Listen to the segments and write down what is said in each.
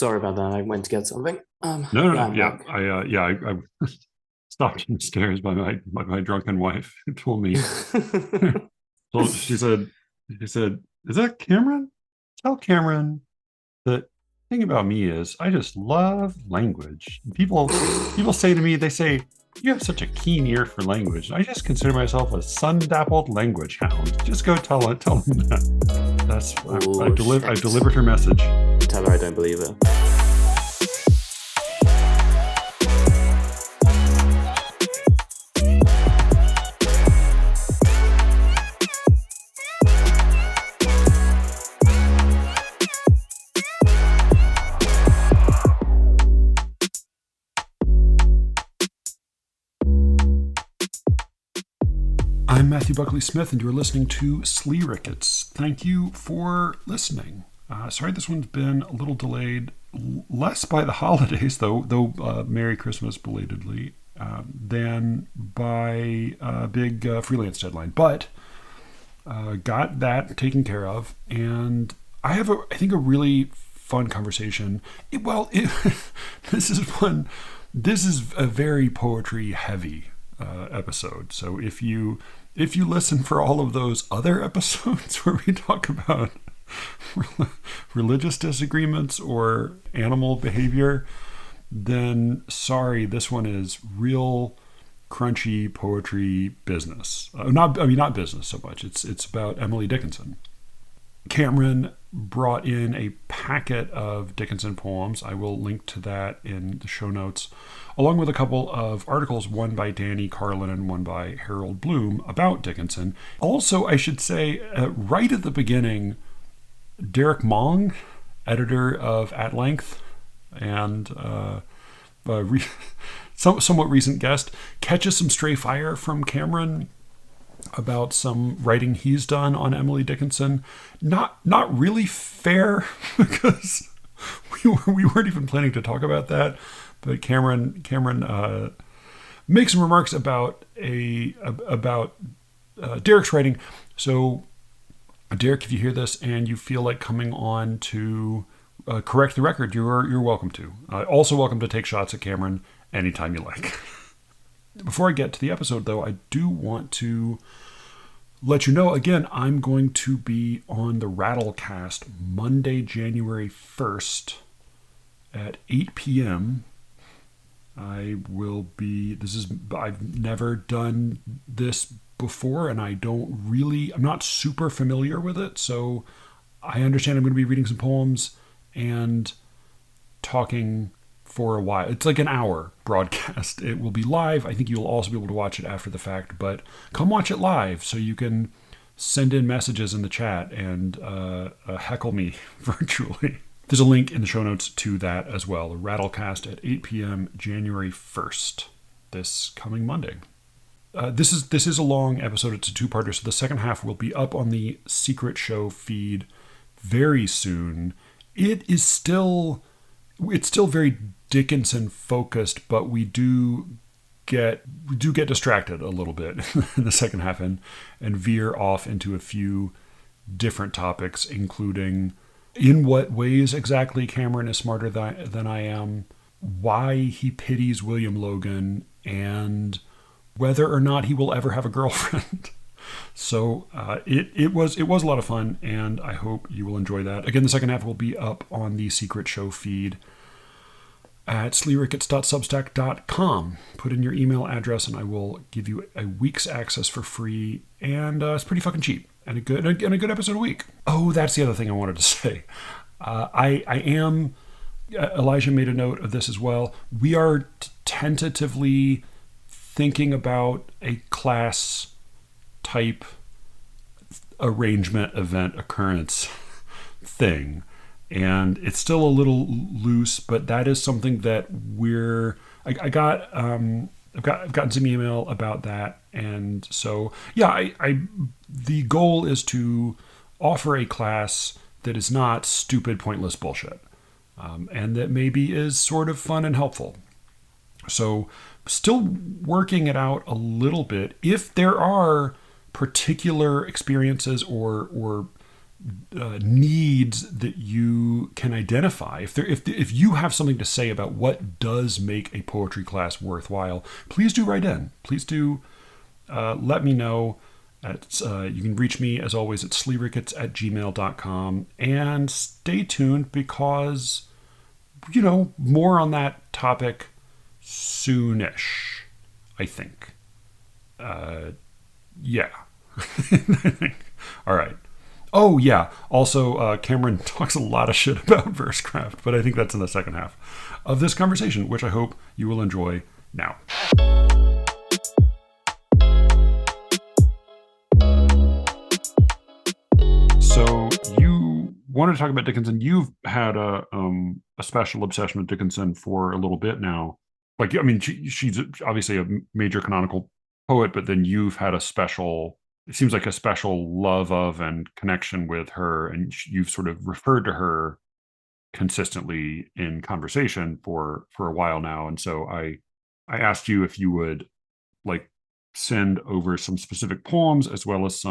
Sorry about that. I went to get something. No, no, Yeah, no. I'm Yeah, back. I stopped in the stairs by my drunken wife who told me. Well, she said, "Is that Cameron? Tell Cameron that thing about me is I just love language. People say to me, they say, you have such a keen ear for language. I just consider myself a sun-dappled language hound. Just go tell him that. Oh I've shit. delivered her message. Tell her I don't believe her. I'm Matthew Buckley Smith, and you're listening to SLEERICKETS. Thank you for listening. Sorry, this one's been a little delayed, less by the holidays, though Merry Christmas belatedly, than by a big freelance deadline. But got that taken care of, and I have, I think, a really fun conversation. This is one. This is a very poetry heavy episode. So if you listen for all of those other episodes where we talk about religious disagreements or animal behavior, then sorry, this one is real crunchy poetry business. Not business so much. It's about Emily Dickinson. Cameron brought in a packet of Dickinson poems. I will link to that in the show notes, along with a couple of articles, one by Danny Karlin and one by Harold Bloom about Dickinson. Also, I should say, right at the beginning, Derek Mong, editor of At Length and somewhat recent guest, catches some stray fire from Cameron about some writing he's done on Emily Dickinson. Not really fair because we weren't even planning to talk about that. But Cameron makes some remarks about Derek's writing. So Derek, if you hear this and you feel like coming on to correct the record, you're welcome to. Also welcome to take shots at Cameron anytime you like. Before I get to the episode, though, I do want to let you know, again, I'm going to be on the Rattlecast Monday, January 1st at 8 p.m. I've never done this before, and I'm not super familiar with it, so I understand I'm going to be reading some poems and talking for a while. It's like an hour broadcast. It will be live. I think you'll also be able to watch it after the fact, but come watch it live so you can send in messages in the chat and heckle me virtually. There's a link in the show notes to that as well. The Rattlecast at 8 p.m. January 1st, this coming Monday. This is a long episode. It's a two-parter, so the second half will be up on the Secret Show feed very soon. It's still very Dickinson focused, but we do get distracted a little bit in the second half and veer off into a few different topics, including in what ways exactly Cameron is smarter than I am, why he pities William Logan, and whether or not he will ever have a girlfriend. So it was a lot of fun, and I hope you will enjoy that. Again, the second half will be up on the Secret Show feed at SLEERICKETS.substack.com. Put in your email address and I will give you a week's access for free, and it's pretty fucking cheap and a good episode a week. Oh, that's the other thing I wanted to say. Elijah made a note of this as well. We are tentatively thinking about a class type arrangement, event, occurrence thing. And it's still a little loose, but that is something that I've gotten some email about that. And so, yeah, the goal is to offer a class that is not stupid, pointless bullshit. And that maybe is sort of fun and helpful. So still working it out a little bit. If there are particular experiences or needs that you can identify. If you have something to say about what does make a poetry class worthwhile, please do write in. Please do let me know. You can reach me, as always, at SLEERICKETS@gmail.com. And stay tuned because, more on that topic soonish, I think. Yeah. All right. Oh, yeah. Also, Cameron talks a lot of shit about Versecraft, but I think that's in the second half of this conversation, which I hope you will enjoy now. So you wanted to talk about Dickinson. You've had a special obsession with Dickinson for a little bit now. Like, I mean, she's obviously a major canonical poet, but then you've had it seems like a special love of and connection with her, and you've sort of referred to her consistently in conversation for a while now. And so I asked you if you would like send over some specific poems as well as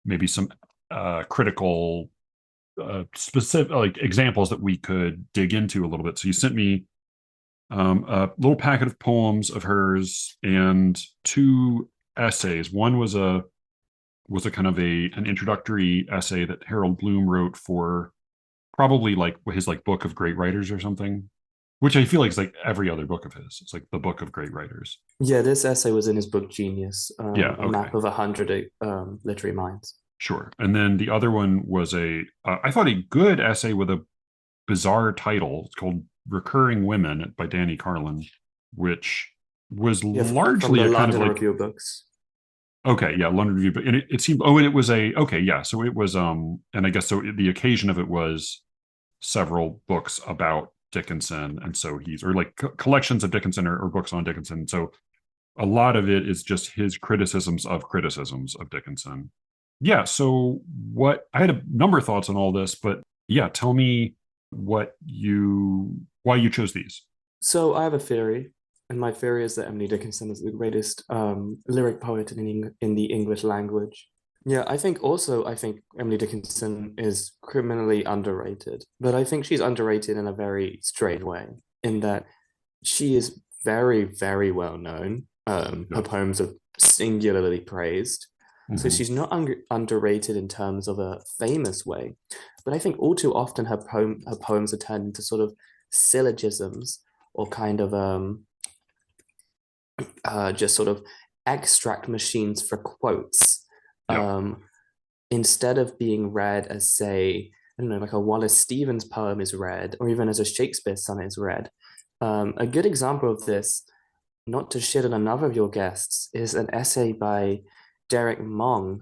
maybe some critical specific like examples that we could dig into a little bit. So you sent me a little packet of poems of hers and two essays. One was a kind of an introductory essay that Harold Bloom wrote for probably like his like book of great writers or something, which I feel like is like every other book of his. It's like the book of great writers. Yeah, this essay was in his book Genius, Yeah, a map of 100 literary minds. Sure. And then the other one was I thought a good essay with a bizarre title. It's called Recurring Women by Danny Karlin, which was largely from the a kind London of like Review of Books. Okay, yeah, London Review, but it seemed and it was okay, yeah. So it was and I guess so the occasion of it was several books about Dickinson, and so he's or like collections of Dickinson or books on Dickinson. So a lot of it is just his criticisms of Dickinson. Yeah, so I had a number of thoughts on all this, but yeah, tell me why you chose these. So I have a theory, and my theory is that Emily Dickinson is the greatest lyric poet in the English language. Yeah, I think Emily Dickinson is criminally underrated, but I think she's underrated in a very strange way, in that she is very, very well known. Her poems are singularly praised. So she's not underrated in terms of a famous way, but I think all too often her poems are turned into sort of syllogisms or kind of just sort of extract machines for quotes. Instead of being read as, say, I don't know, like a Wallace Stevens poem is read, or even as a Shakespeare sonnet is read. A good example of this, not to shit on another of your guests, is an essay by Derek Mong,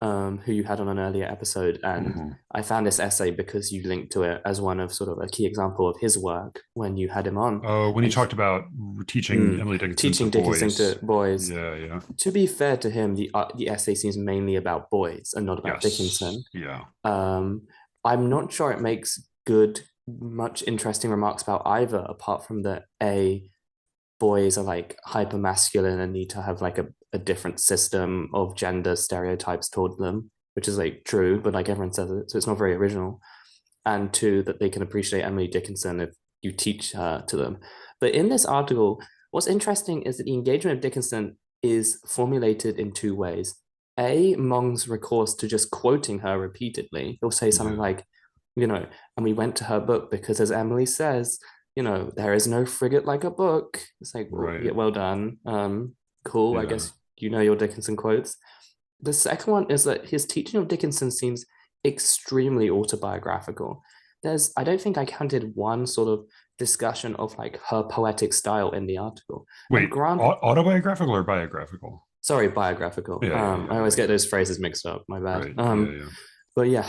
who you had on an earlier episode. And I found this essay because you linked to it as one of sort of a key example of his work when you had him on. Oh, when he talked about teaching Emily Dickinson to boys. Yeah, yeah. To be fair to him, the essay seems mainly about boys and not about Dickinson. Yeah. I'm not sure it makes much interesting remarks about either, apart from that boys are like hyper masculine and need to have like a different system of gender stereotypes toward them, which is like true, but like everyone says it, so it's not very original. And two, that they can appreciate Emily Dickinson if you teach her to them. But in this article, what's interesting is that the engagement of Dickinson is formulated in two ways. Mong's recourse to just quoting her repeatedly. He'll say something like, and we went to her book because, as Emily says, there is no frigate like a book. It's like, well done. Cool. Yeah. I guess your Dickinson quotes. The second one is that his teaching of Dickinson seems extremely autobiographical. I don't think I counted one sort of discussion of like her poetic style in the article. Wait, autobiographical or biographical? Sorry, biographical. I always get those phrases mixed up. My bad. But yeah,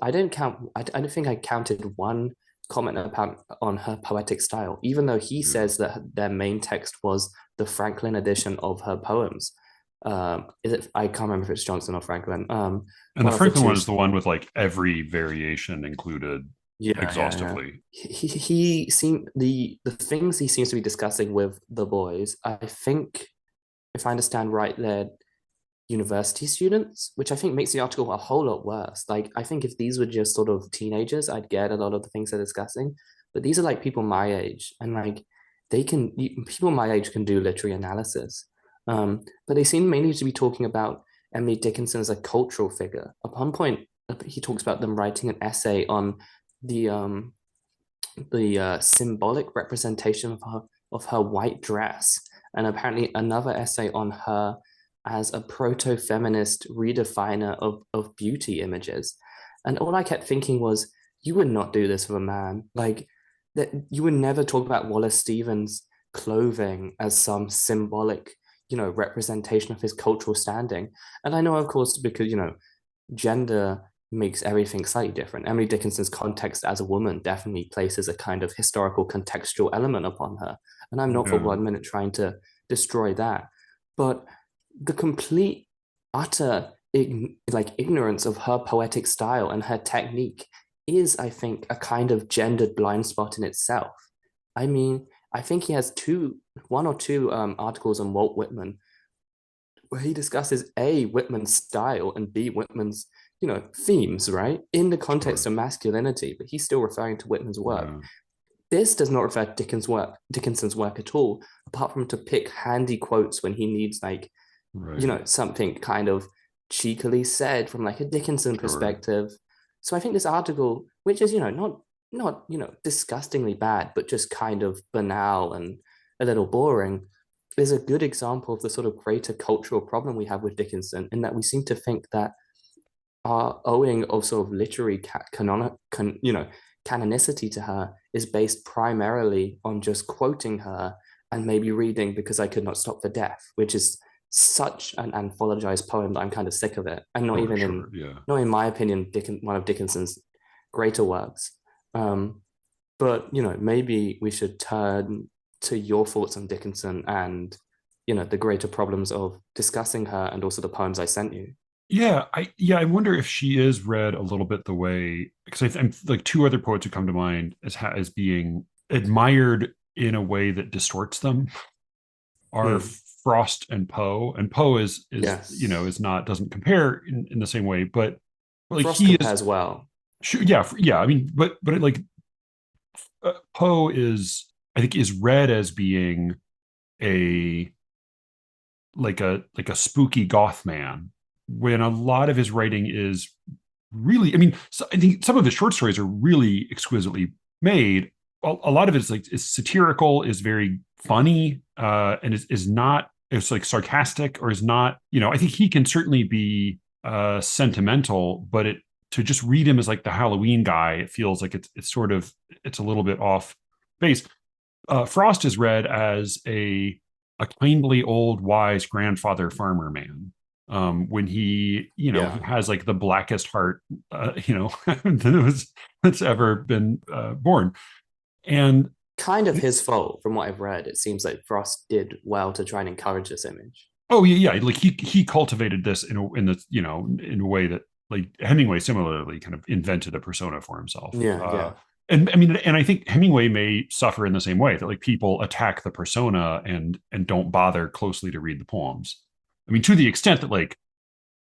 I don't think I counted one comment on her poetic style, even though he says that their main text was the Franklin edition of her poems. I can't remember if it's Johnson or Franklin. And the Franklin one is the one with like every variation included exhaustively. He seemed the things he seems to be discussing with the boys. I think, if I understand right, that university students, which I think makes the article a whole lot worse. Like, I think if these were just sort of teenagers, I'd get a lot of the things they're discussing. But these are like people my age, and like people my age can do literary analysis. But they seem mainly to be talking about Emily Dickinson as a cultural figure. At one point, he talks about them writing an essay on the symbolic representation of her white dress, and apparently another essay on her as a proto-feminist redefiner of beauty images. And all I kept thinking was, you would not do this with a man. Like, that you would never talk about Wallace Stevens' clothing as some symbolic, representation of his cultural standing. And I know, of course, because, gender makes everything slightly different. Emily Dickinson's context as a woman definitely places a kind of historical contextual element upon her. And I'm not for Yeah. 1 minute trying to destroy that. But the complete, utter ignorance of her poetic style and her technique is, I think, a kind of gendered blind spot in itself. I mean, I think he has one or two articles on Walt Whitman where he discusses A, Whitman's style, and B, Whitman's, themes, right? In the context Sure. of masculinity, but he's still referring to Whitman's work. Yeah. This does not refer to Dickinson's work at all, apart from to pick handy quotes when he needs, like, Right. something kind of cheekily said from like a Dickinson Sure. perspective. So I think this article, which is, not, disgustingly bad, but just kind of banal and a little boring, is a good example of the sort of greater cultural problem we have with Dickinson, in that we seem to think that our owing of sort of literary canonicity to her is based primarily on just quoting her and maybe reading Because I Could Not Stop the Death, which is such an anthologized poem that I'm kind of sick of it, and Sure. Sure. Yeah. not in my opinion, one of Dickinson's greater works. But maybe we should turn to your thoughts on Dickinson and the greater problems of discussing her, and also the poems I sent you. I wonder if she is read a little bit the way, because I'm like two other poets who come to mind as being admired in a way that distorts them are Hmm. Frost and Poe. And Poe Yes. is not, doesn't compare in the same way, but like Frost he is compares well. yeah. I mean, but like Poe is, I think, is read as being a like a spooky goth man, when a lot of his writing is really, I mean, so I think some of his short stories are really exquisitely made. A lot of it is satirical, is very funny, and is not, it's like sarcastic, or is not, I think he can certainly be sentimental, but it to just read him as like the Halloween guy, it feels like it's sort of, it's a little bit off base. Frost is read as a kindly old wise grandfather farmer man, when he Yeah. has like the blackest heart, that's ever been born. And Kind of his fault, from what I've read. It seems like Frost did well to try and encourage this image. oh yeah, like he cultivated this in a way that, like, Hemingway similarly kind of invented a persona for himself. Yeah, yeah. And I mean, and I think Hemingway may suffer in the same way, that like people attack the persona and don't bother closely to read the poems. I mean, to the extent that like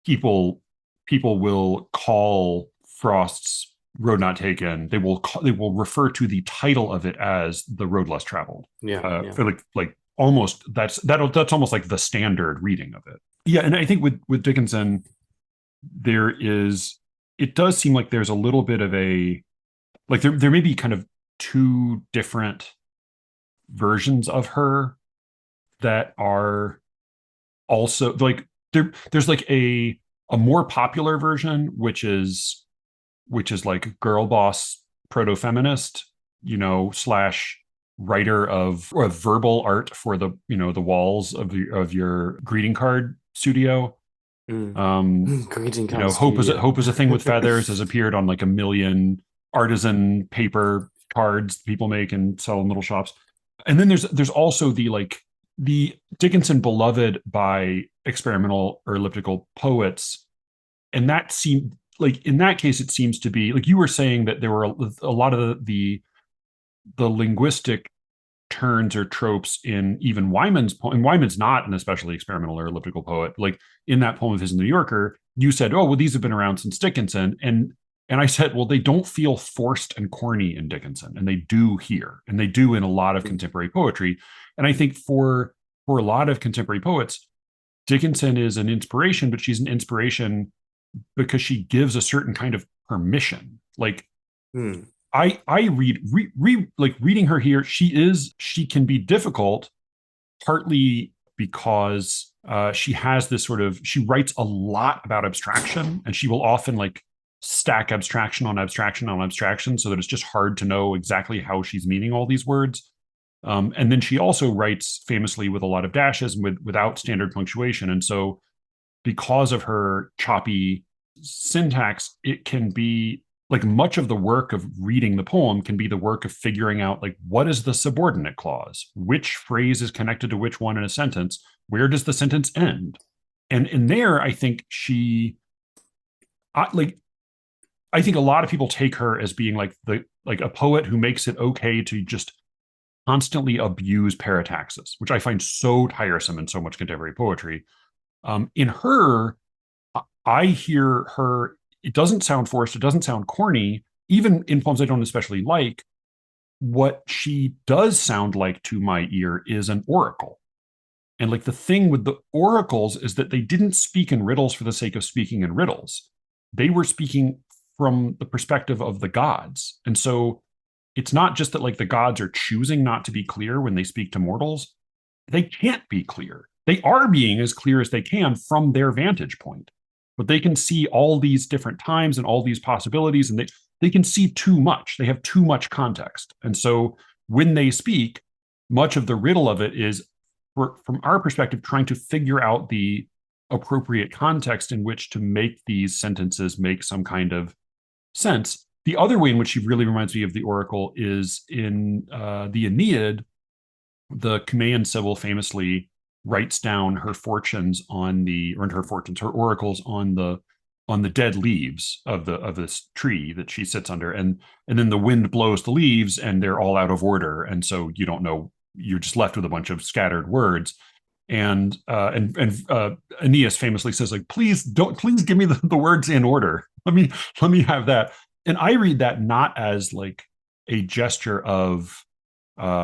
people people will call Frost's Road Not Taken, they will refer to the title of it as The Road Less Traveled. Yeah, yeah. For like almost, that's almost like the standard reading of it. Yeah, and I think with Dickinson, there is, it does seem like there's a little bit of a, like there may be kind of two different versions of her that are also like, there's like a more popular version, which is like girl boss proto feminist, slash writer of verbal art for the the walls of your greeting card studio. Mm. Um, Greeting card Hope studio. is a thing with feathers has appeared on like a million artisan paper cards people make and sell in little shops. And then there's also the Dickinson beloved by experimental or elliptical poets, and that seemed like, in that case, it seems to be like you were saying, that there were a lot of the linguistic turns or tropes in even Wyman's poem. And Wyman's not an especially experimental or elliptical poet. Like in that poem of his in the New Yorker, you said, "Oh, well, these have been around since Dickinson," and I said, "Well, they don't feel forced and corny in Dickinson, and they do here, and they do in a lot of contemporary poetry." And I think for a lot of contemporary poets, Dickinson is an inspiration, but she's an inspiration because she gives a certain kind of permission. Like Mm. I like reading her here. She can be difficult, partly because she has this sort of she writes a lot about abstraction, and she will often like stack abstraction on abstraction on abstraction, so that it's just hard to know exactly how she's meaning all these words. And then she also writes famously with a lot of dashes and without standard punctuation, and so because of her choppy syntax, it can be like much of the work of reading the poem can be the work of figuring out like what is the subordinate clause, which phrase is connected to which one in a sentence, where does the sentence end. And in there I think like I think a lot of people take her as being like a poet who makes it okay to just constantly abuse parataxis, which I find so tiresome in so much contemporary poetry. In her, I hear her, it doesn't sound forced, it doesn't sound corny. Even in poems I don't especially like, what she does sound like to my ear is an oracle. And like the thing with the oracles is that they didn't speak in riddles for the sake of speaking in riddles. They were speaking from the perspective of the gods. And so it's not just that like the gods are choosing not to be clear when they speak to mortals. They can't be clear. They are being as clear as they can from their vantage point, but they can see all these different times and all these possibilities, and they can see too much. They have too much context. And so when they speak, much of the riddle of it is, from our perspective, trying to figure out the appropriate context in which to make these sentences make some kind of sense. The other way in which she really reminds me of the oracle is in the Aeneid. The Cumaean Sibyl famously writes down her fortunes her oracles on the dead leaves of this tree that she sits under, and then the wind blows the leaves and they're all out of order, and so you don't know, you're just left with a bunch of scattered words. And Aeneas famously says, like, please give me the words in order. Let me have that. And I read that not as like a gesture of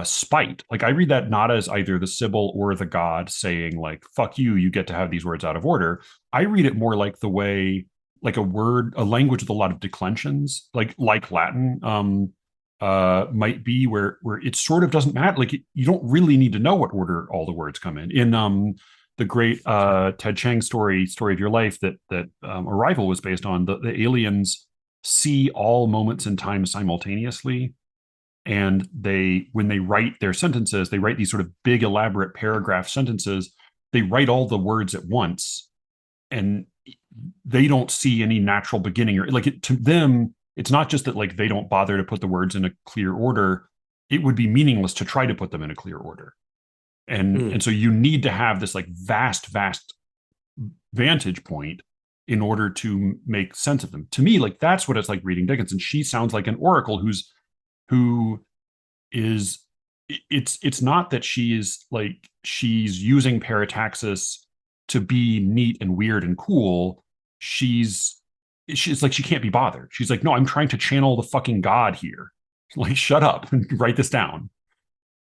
spite. Like I read that not as either the Sibyl or the god saying like, fuck you, you get to have these words out of order. I read it more like the way like a language with a lot of declensions, like Latin, might be, where it sort of doesn't matter. Like you don't really need to know what order all the words come in. In the great Ted Chiang story of your life that Arrival was based on, the aliens see all moments in time simultaneously, and when they write their sentences, they write these sort of big elaborate paragraph sentences. They write all the words at once, and they don't see any natural beginning, or like to them it's not just that like they don't bother to put the words in a clear order. It would be meaningless to try to put them in a clear order, and so you need to have this like vast vantage point in order to make sense of them. To me, like that's what it's like reading Dickinson. She sounds like an oracle who is, it's not that she's using parataxis to be neat and weird and cool. She's like, she can't be bothered. She's like, no, I'm trying to channel the fucking god here. Like, shut up and write this down.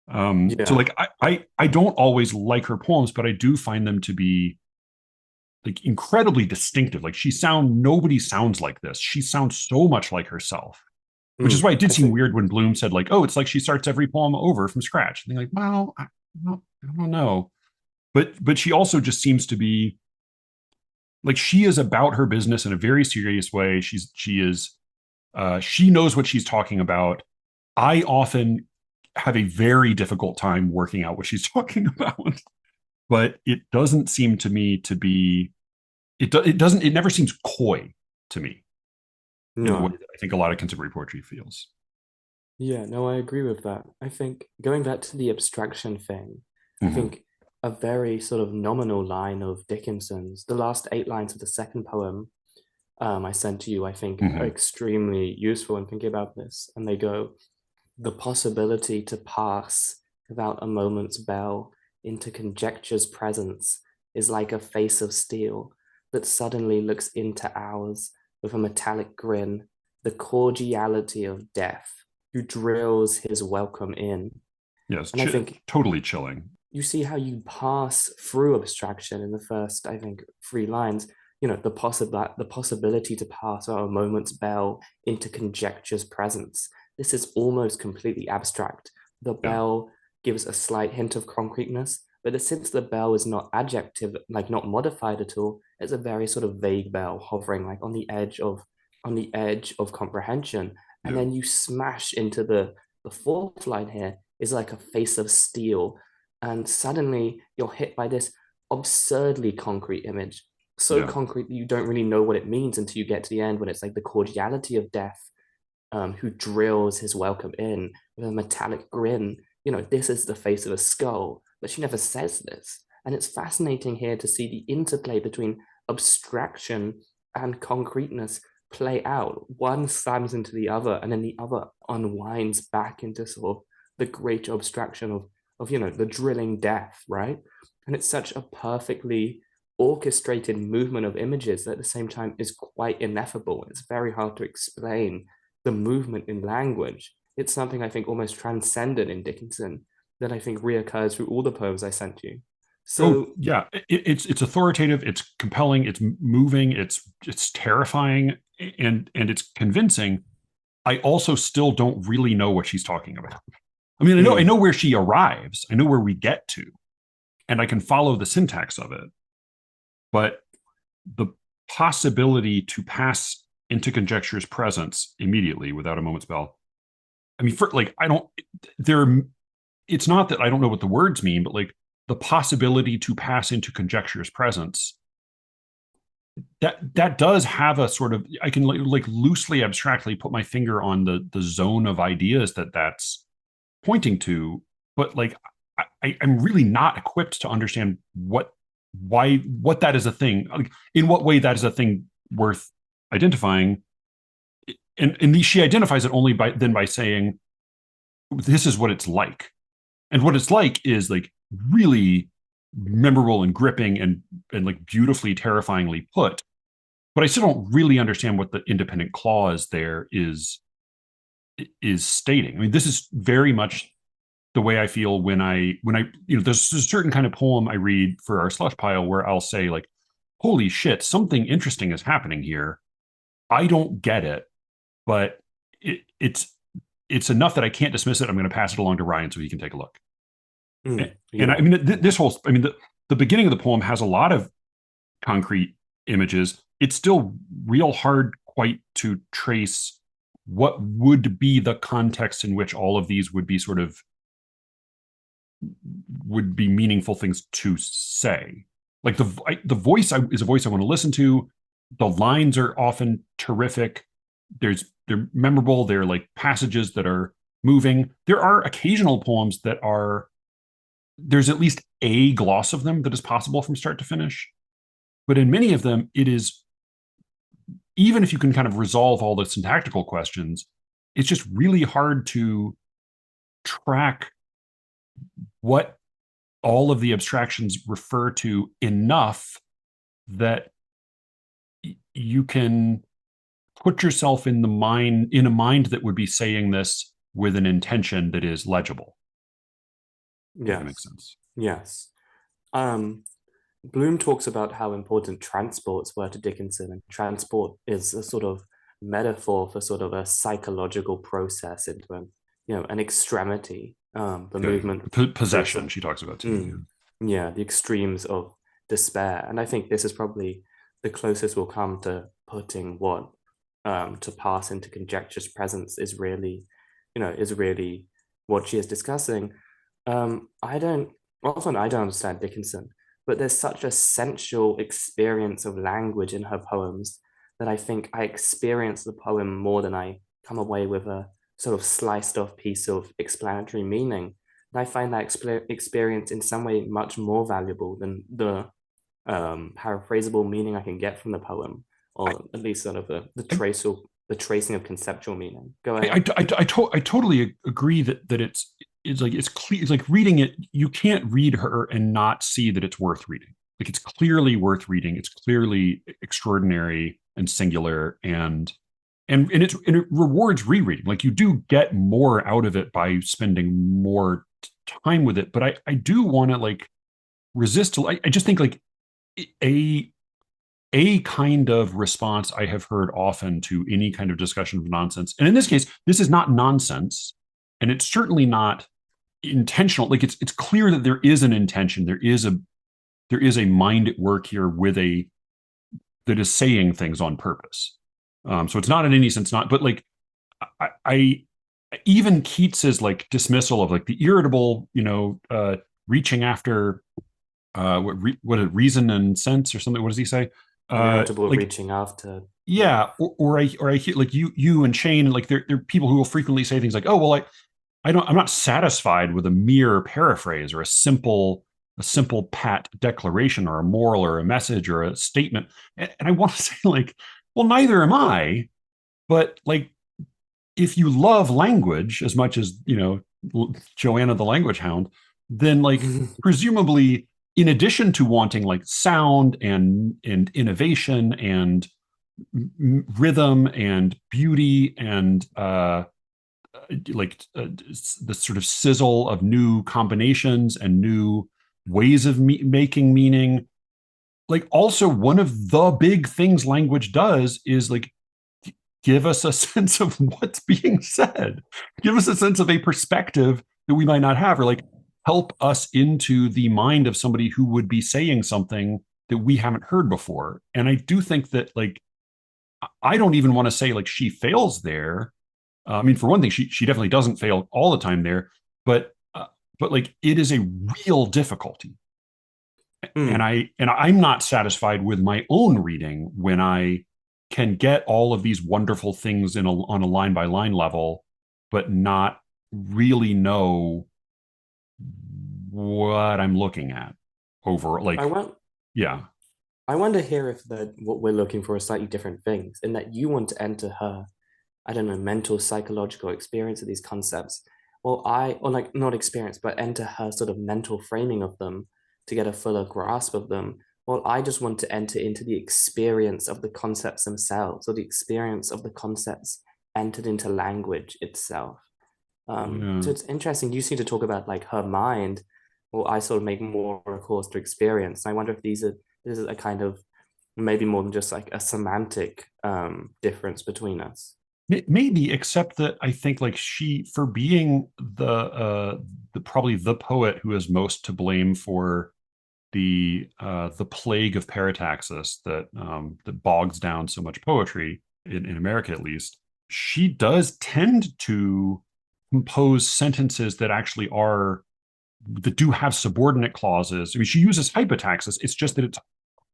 So Yeah. like I don't always like her poems, but I do find them to be like incredibly distinctive. Like nobody sounds like this. She sounds so much like herself, which is why it did I seem think, weird when Bloom said like, oh, it's like she starts every poem over from scratch. And they're like, well, I don't know. But she also just seems to be like, she is about her business in a very serious way. She knows what she's talking about. I often have a very difficult time working out what she's talking about, but it doesn't seem to me to be, it never seems coy to me in the way no. that I think a lot of contemporary poetry feels. Yeah, no, I agree with that. I think going back to the abstraction thing, I Mm-hmm. think a very sort of nominal line of Dickinson's, the last 8 lines of the second poem I sent to you, I think are Mm-hmm. extremely useful in thinking about this. And they go, the possibility to pass without a moment's bell into conjecture's presence is like a face of steel that suddenly looks into ours with a metallic grin, the cordiality of death, who drills his welcome in. Yes, And I think totally chilling. you see how you pass through abstraction in the first, I think, 3 lines. The possibility to pass out a moment's bell into conjecture's presence. This is almost completely abstract. The Yeah, bell gives a slight hint of concreteness, but since the bell is not adjective, like not modified at all, it's a very sort of vague bell hovering like on the edge of comprehension. And yeah, then you smash into the fourth line here is like a face of steel, and suddenly you're hit by this absurdly concrete image, so yeah, concrete that you don't really know what it means until you get to the end when it's like the cordiality of death, who drills his welcome in with a metallic grin. This is the face of a skull, but she never says this. And it's fascinating here to see the interplay between abstraction and concreteness play out. One slams into the other, and then the other unwinds back into sort of the great abstraction of the drilling death, right? And it's such a perfectly orchestrated movement of images that at the same time is quite ineffable. It's very hard to explain the movement in language. It's something I think almost transcendent in Dickinson that I think reoccurs through all the poems I sent you. oh So, yeah, it's authoritative, it's compelling, it's moving, it's terrifying, and it's convincing. I also still don't really know what she's talking about. I mean, I know where she arrives, I know where we get to, and I can follow the syntax of it, but the possibility to pass into conjecture's presence immediately without a moment's bell. I mean, for like, I don't there. It's not that I don't know what the words mean, but like the possibility to pass into conjecture's presence, that does have a sort of, I can like loosely abstractly put my finger on the zone of ideas that's pointing to, but like I'm really not equipped to understand what that is a thing, like in what way that is a thing worth identifying. And she identifies it only by saying this is what it's like, and what it's like is like really memorable and gripping and like beautifully terrifyingly put, but I still don't really understand what the independent clause there is stating. I mean, this is very much the way I feel when I there's a certain kind of poem I read for our slush pile where I'll say like, holy shit, something interesting is happening here. I don't get it, but it's enough that I can't dismiss it. I'm going to pass it along to Ryan so he can take a look. And I yeah. mean, this whole, I mean, the beginning of the poem has a lot of concrete images. It's still real hard quite to trace what would be the context in which all of these would be meaningful things to say. Like the voice is a voice I want to listen to. The lines are often terrific. They're memorable. They're like passages that are moving. There are occasional poems that are, there's at least a gloss of them that is possible from start to finish. But in many of them, it is, even if you can kind of resolve all the syntactical questions, it's just really hard to track what all of the abstractions refer to enough that you can put yourself in a mind that would be saying this with an intention that is legible. If that makes Yes. sense. Yes. Um, Bloom talks about how important transports were to Dickinson, and transport is a sort of metaphor for sort of a psychological process into an extremity, the Yeah, movement through possession. some, She talks about too. mm, yeah, the extremes of despair. And I think this is probably the closest we'll come to putting what to pass into conjecture's presence is really what she is discussing. I don't often I don't understand Dickinson, but there's such a sensual experience of language in her poems that I think I experience the poem more than I come away with a sort of sliced off piece of explanatory meaning. And I find that experience in some way much more valuable than the paraphrasable meaning I can get from the poem, I, or at least sort of I, the tracing of conceptual meaning. Go I, ahead. I, I, I totally agree that it's it's clear. It's like reading it. You can't read her and not see that it's worth reading. Like it's clearly worth reading. It's clearly extraordinary and singular, and it rewards rereading. Like you do get more out of it by spending more time with it. But I do want to like resist. I just think like a a kind of response I have heard often to any kind of discussion of nonsense. And in this case, this is not nonsense, and it's certainly not intentional. Like it's clear that there is an intention. There is a mind at work here with a that is saying things on purpose. So it's not in any sense not, but like I even Keats's like dismissal of like the irritable, reaching after what a reason and sense or something. What does he say? Irritable Like reaching after. Yeah. yeah, or I hear like you and Shane, like there are people who will frequently say things like, oh well, I'm not satisfied with a mere paraphrase or a simple pat declaration or a moral or a message or a statement. And I want to say like, well, neither am I, but like if you love language as much as, Joanna the language hound, then like presumably in addition to wanting like sound and innovation and rhythm and beauty and the sort of sizzle of new combinations and new ways of making meaning, like also one of the big things language does is like give us a sense of what's being said, give us a sense of a perspective that we might not have, or like help us into the mind of somebody who would be saying something that we haven't heard before. And I do think that like I don't even want to say like she fails there. I mean, for one thing, she definitely doesn't fail all the time there, but like it is a real difficulty, and Mm. I'm not satisfied with my own reading when I can get all of these wonderful things on a line by line level, but not really know what I'm looking at over I like want yeah I wonder here if the what we're looking for is slightly different things, in that you want to enter her, I don't know, mental psychological experience of these concepts. Or like not experience, but enter her sort of mental framing of them to get a fuller grasp of them. Well, I just want to enter into the experience of the concepts themselves, or the experience of the concepts entered into language itself. So yeah. it's interesting. You seem to talk about like her mind, or I sort of make more recourse to experience. I wonder if this is a kind of maybe more than just like a semantic difference between us. Maybe, except that I think like she, for being the probably the poet who is most to blame for the plague of parataxis that bogs down so much poetry in America at least, she does tend to compose sentences that actually are that do have subordinate clauses. I mean, she uses hypotaxis. It's just that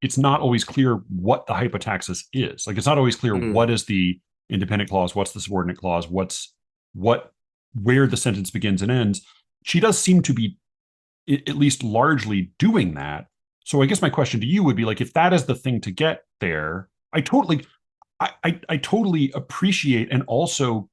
it's not always clear what the hypotaxis is. Like it's not always clear Mm. what is the independent clause, what's the subordinate clause, what where the sentence begins and ends. She does seem to be at least largely doing that. So I guess my question to you would be like, if that is the thing to get there, I totally appreciate and also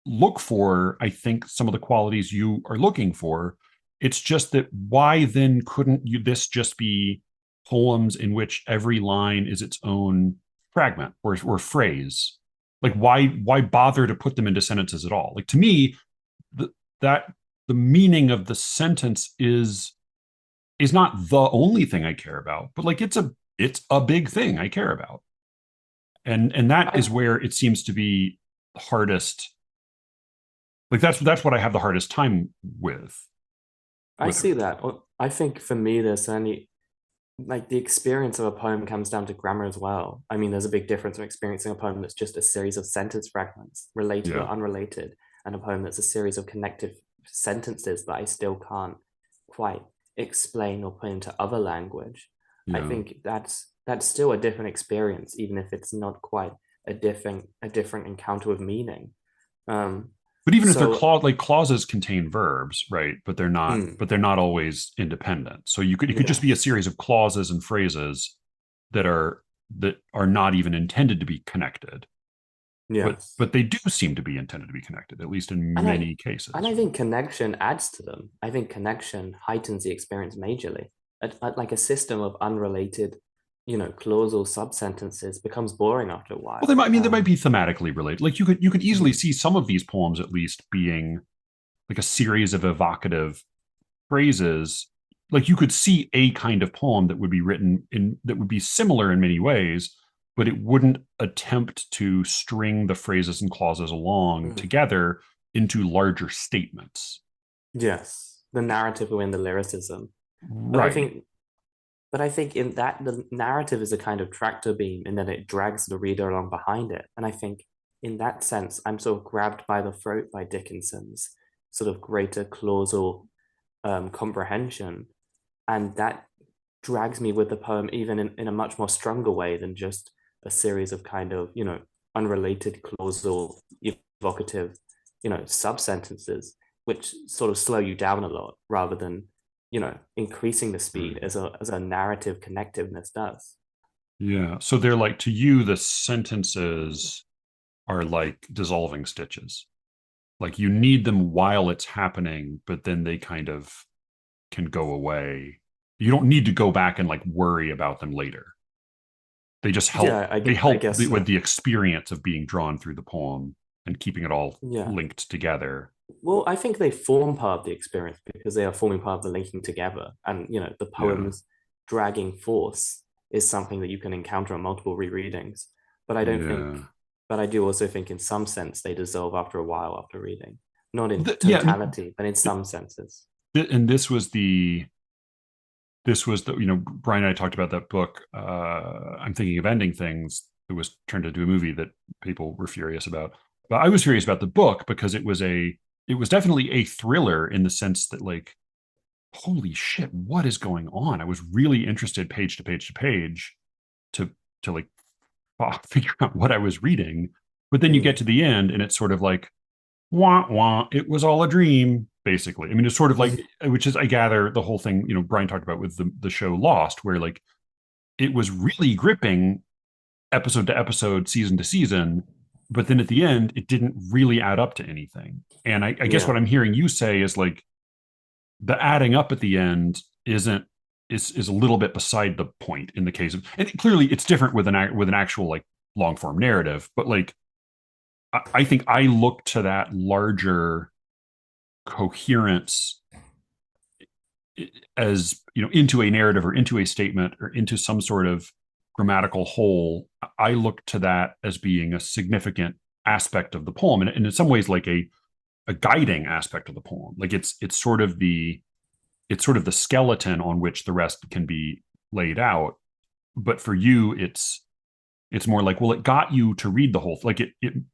look for, I think, some of the qualities you are looking for. It's just that why then couldn't you this just be poems in which every line is its own fragment or phrase? Like why bother to put them into sentences at all? Like to me, the, that the meaning of the sentence is not the only thing I care about, but like it's a big thing I care about. And that I is where it seems to be hardest. Like that's what I have the hardest time I with see her. that. Well, I think for me, there's certainly like the experience of a poem comes down to grammar as well. I mean, there's a big difference in experiencing a poem that's just a series of sentence fragments, related or Yeah. unrelated, and a poem that's a series of connective sentences that I still can't quite explain or put into other language. I Yeah. think that's still a different experience, even if it's not quite a different encounter with meaning. Um, But even if they're so like clauses contain verbs, right? mm, But they're not always independent. So it could just be a yes. series of clauses and phrases that are not even intended to be connected. Yes. but they do seem to be intended to be connected, at least in And I many and cases. I think connection adds to them. I think connection heightens the experience majorly. Like a system of unrelated, clausal sub-sentences becomes boring after a Well, they while. might, I mean, they might be thematically related. Like you could easily Mhm. see some of these poems at least being like a series of evocative phrases. Like you could see a kind of poem that would be written in that would be similar in many ways, but it wouldn't attempt to string the phrases and clauses along Mhm. together into larger statements. Yes, the narrative within the lyricism. But I Right. think But I think in that the narrative is a kind of tractor beam and then it drags the reader along behind it. And I think in that sense, I'm sort of grabbed by the throat by Dickinson's sort of greater clausal comprehension. And that drags me with the poem even in a much more stronger way than just a series of kind of, unrelated clausal evocative, sub sentences, which sort of slow you down a lot rather than, increasing the speed Right. as a narrative connectiveness does. Yeah. So they're like to you, the sentences are like dissolving stitches. Like you need them while it's happening, but then they kind of can go away. You don't need to go back and like worry about them later. They just help. Yeah, They I help guess with so. the experience of being drawn through the poem and keeping it all Yeah. linked together. Well, I think they form part of the experience because they are forming part of the linking together. And, the Yeah. poem's dragging force is something that you can encounter on multiple rereadings. But I don't think, Yeah. but I do also think in some sense they dissolve after a while after reading. Not in Yeah. I mean, totality, but in some senses. and this was the Brian and I talked about that book. I'm thinking of ending things. It was turned into a movie that people were furious about, but I was furious about the book because it was definitely a thriller in the sense that like holy shit, what is going on? I was really interested page to page to page to like figure out what I was reading, but then you get Mm. to the end and it's sort of like wah wah, it was all a dream basically. I mean, it's sort of like, which is I gather the whole thing Brian talked about with the show Lost, where like it was really gripping episode to episode, season to season, but then at the end it didn't really add up to anything. And I guess Yeah. what I'm hearing you say is like the adding up at the end isn't is a little bit beside the point in the case of, and clearly it's different with an actual like long form narrative, but like I think I look to that larger coherence as into a narrative or into a statement or into some sort of grammatical whole. I look to that as being a significant aspect of the poem, and in some ways like a guiding aspect of the poem. Like it's sort of the skeleton on which the rest can be laid out. But for you, it's more like, well, it got you to read the whole, like it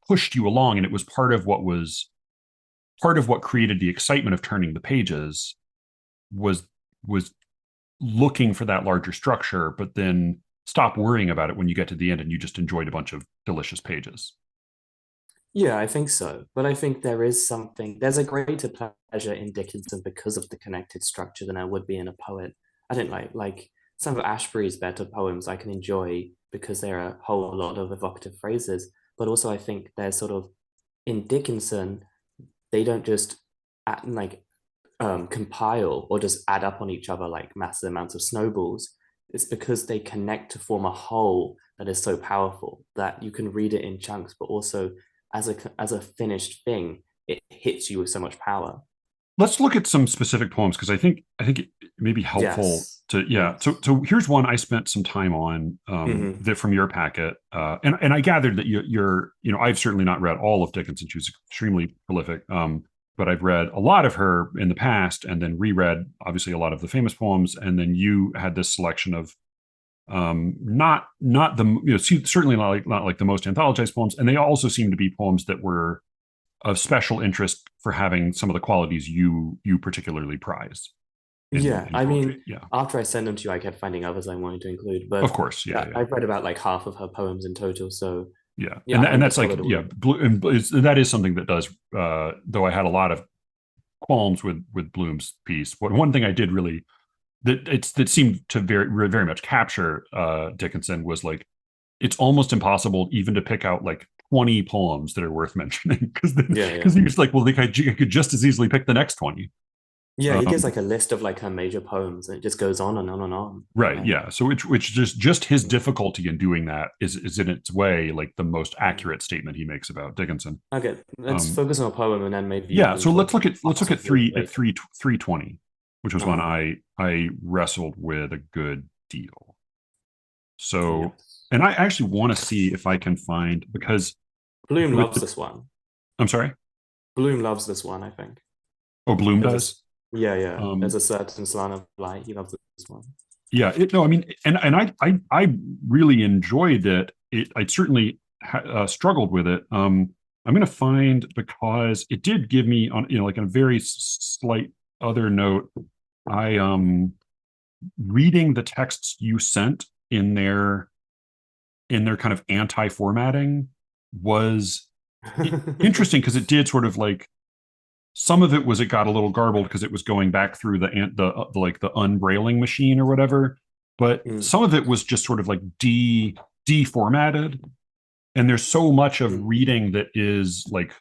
pushed you along, and it was part of what created the excitement of turning the pages was was looking for that larger structure, but then stop worrying about it when you get to the end and you just enjoyed a bunch of delicious pages. Yeah, I think so. But I think there's a greater pleasure in Dickinson because of the connected structure than I would be in a poet. I don't like some of Ashbery's better poems I can enjoy because there are a whole lot of evocative phrases. But also I think there's sort of in Dickinson, they don't just compile or just add up on each other like massive amounts of snowballs. It's because they connect to form a whole that is so powerful that you can read it in chunks, but also as a finished thing, it hits you with so much power. Let's look at some specific poems because I think it may be helpful Yes. to, yeah. So Yes. so here's one I spent some time on Mm-hmm. that from your packet, and I gathered that you're I've certainly not read all of Dickinson. She was extremely prolific, but I've read a lot of her in the past, and then reread obviously a lot of the famous poems, and then you had this selection of not the certainly not like the most anthologized poems, and they also seem to be poems that were of special interest for having some of the qualities you particularly prize Yeah. in I poetry. mean, Yeah, after I send them to you, I kept finding others I wanted to include, of but course. Yeah, yeah, yeah, I've read about like half of her poems in total. So yeah. yeah, I And think that's it's like yeah, solid. that is something that does. Though I had a lot of qualms with Bloom's piece. But one thing I did really that seemed to very much capture Dickinson was like it's almost impossible even to pick out like 20 poems that are worth mentioning Yeah, yeah. because you're just like, well, I could just as easily pick the next 20. Yeah, he gives Um, like a list of like her major poems, and it just goes on and on and on. right, yeah. So which just his difficulty in doing that is in its way like the most Mm. accurate statement he makes about Dickinson. Okay, let's Um, focus on a poem, and then maybe you yeah, can so talk let's look parts at of yours at later. 320, which was one Uh-huh. I wrestled with a good deal. So, Yes. and I actually want to see if I can find because Bloom with loves this one. I'm sorry. Bloom loves this one, I think. Oh, Bloom There's does. yeah, yeah. There's Um, a certain slant of light. He loves this one. yeah, no, I mean, and I really enjoyed it. I certainly struggled with it. I'm going to find because it did give me on like a very slight other note. I reading the texts you sent in their kind of anti-formatting was interesting because it did sort of like some of it was it got a little garbled because it was going back through the like the unbrailing machine or whatever, but Mm, some of it was just sort of like deformatted, and there's so much of mm. reading that is like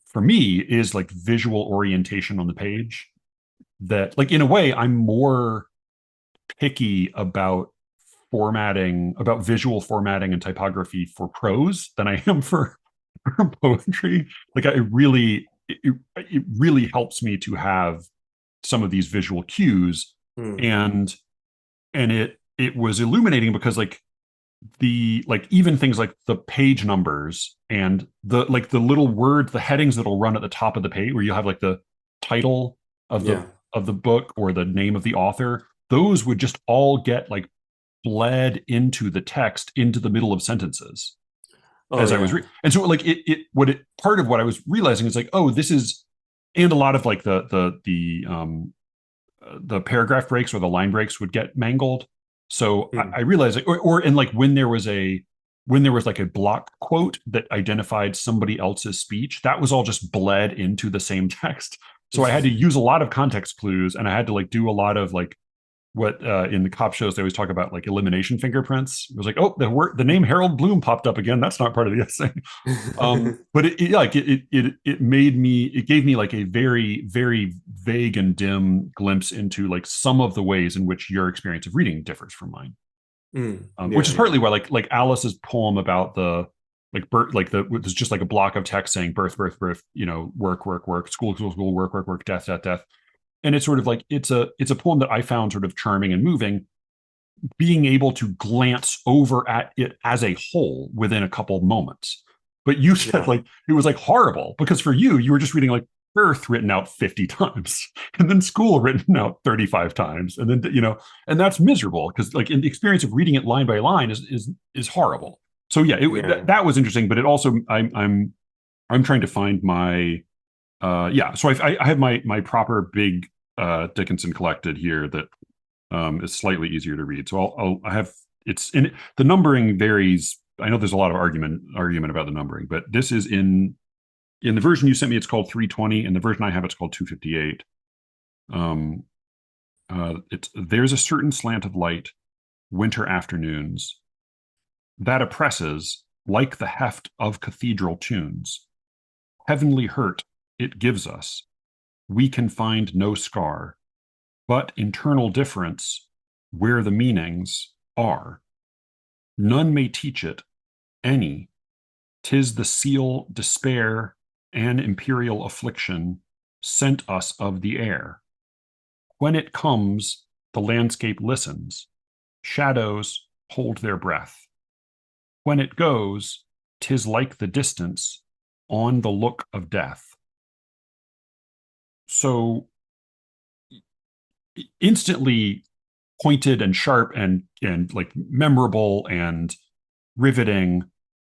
for me is like visual orientation on the page that like in a way I'm more picky about visual formatting and typography for prose than I am for poetry. Like it really helps me to have some of these visual cues, Mm. and it was illuminating because like even things like the page numbers and the little word the headings that'll run at the top of the page where you have like the title Yeah. of the book or the name of the author, those would just all get like bled into the text into the middle of sentences Oh as I was yeah. and so like part of what I was realizing is like, oh, this is, and a lot of like the paragraph breaks or the line breaks would get mangled. So I Mm. realized like, or and like when there was like a block quote that identified somebody else's speech, that was all just bled into the same text. So I had to use a lot of context clues, and I had to like do a lot of like what in the cop shows they always talk about like elimination fingerprints. It was like, oh, the name Harold Bloom popped up again. That's not part of the essay. But it made me, it gave me like a very vague and dim glimpse into like some of the ways in which your experience of reading differs from mine. Mm. Which Yeah, is yeah. partly why like Alice's poem about the like birth, like the there's just like a block of text saying birth, work, school, work, death. And it's sort of like it's a poem that I found sort of charming and moving, being able to glance over at it as a whole within a couple moments. But you said Yeah. like it was like horrible because for you were just reading like birth written out 50 times and then school written out 35 times. And then, and that's miserable because like in the experience of reading it line by line is horrible. So yeah, Yeah. that was interesting, but it also, I'm trying to find my, yeah. So I have my proper big, Dickinson collected here that is slightly easier to read. So I have it's in the numbering varies. I know there's a lot of argument about the numbering, but this is in the version you sent me. It's called 320, and the version I have it's called 258. Um, it's there's a certain slant of light, winter afternoons that oppresses like the heft of cathedral tunes. Heavenly hurt it gives us. We can find no scar, but internal difference where the meanings are. None may teach it, any. 'Tis the seal despair and imperial affliction sent us of the air. When it comes, the landscape listens. Shadows hold their breath. When it goes, 'tis like the distance on the look of death. So instantly pointed and sharp and like memorable and riveting.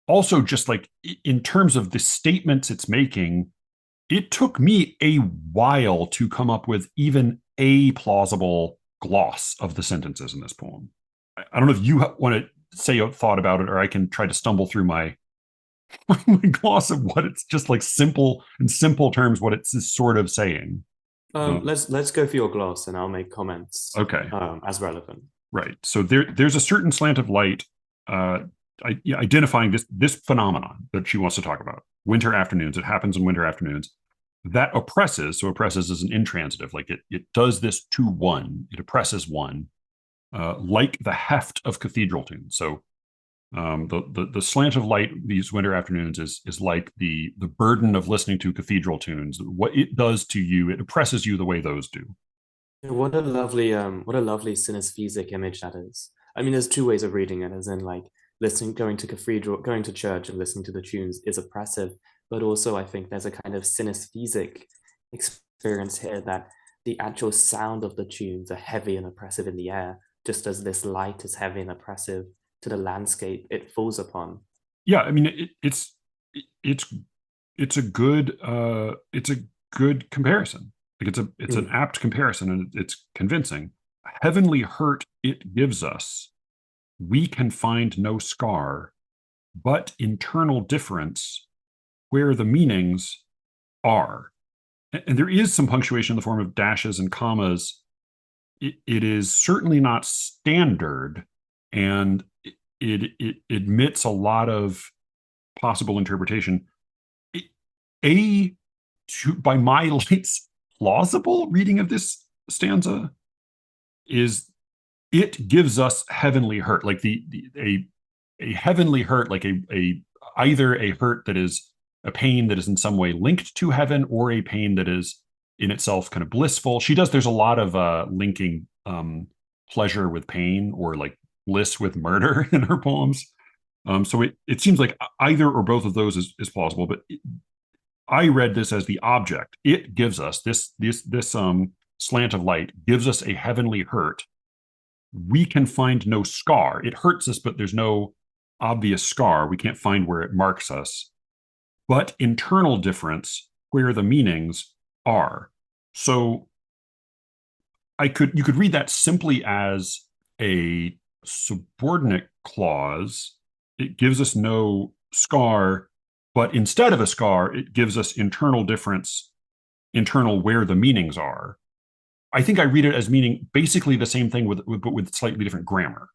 Also just like in terms of the statements it's making, it took me a while to come up with even a plausible gloss of the sentences in this poem. I don't know if you want to say a thought about it, or I can try to stumble through my my gloss of what it's just like simple in simple terms what it's sort of saying. Let's go for your gloss, and I'll make comments Okay. as relevant. Right. So there's a certain slant of light. identifying this phenomenon that she wants to talk about. Winter afternoons. It happens in winter afternoons. That oppresses. So oppresses is an intransitive. Like it does this to one. It oppresses one, like the heft of cathedral tunes. So the slant of light these winter afternoons is like the burden of listening to cathedral tunes. What it does to you, it oppresses you the way those do. What a lovely synesthesic image that is. I mean, there's two ways of reading it, as in like listening, going to cathedral, going to church and listening to the tunes is oppressive, but also I think there's a kind of synesthesic experience here that the actual sound of the tunes are heavy and oppressive in the air, just as this light is heavy and oppressive to the landscape it falls upon. Yeah, I mean it's it's a good comparison. Like it's an Mm. apt comparison, and it's convincing. Heavenly hurt it gives us, we can find no scar, but internal difference where the meanings are. And there is some punctuation in the form of dashes and commas. It is certainly not standard, and it admits a lot of possible interpretation. A by my lights plausible reading of this stanza is it gives us heavenly hurt, like a heavenly hurt, like a either a hurt that is a pain that is in some way linked to heaven, or a pain that is in itself kind of blissful. She does. There's a lot of linking pleasure with pain, or like bliss with murder in her poems. So it seems like either or both of those is plausible. But I read this as the object. It gives us this slant of light gives us a heavenly hurt. We can find no scar. It hurts us, but there's no obvious scar. We can't find where it marks us. But internal difference where the meanings are. So you could read that simply as a subordinate clause. It gives us no scar, but instead of a scar, it gives us internal difference, internal where the meanings are. I think I read it as meaning basically the same thing but with slightly different grammar,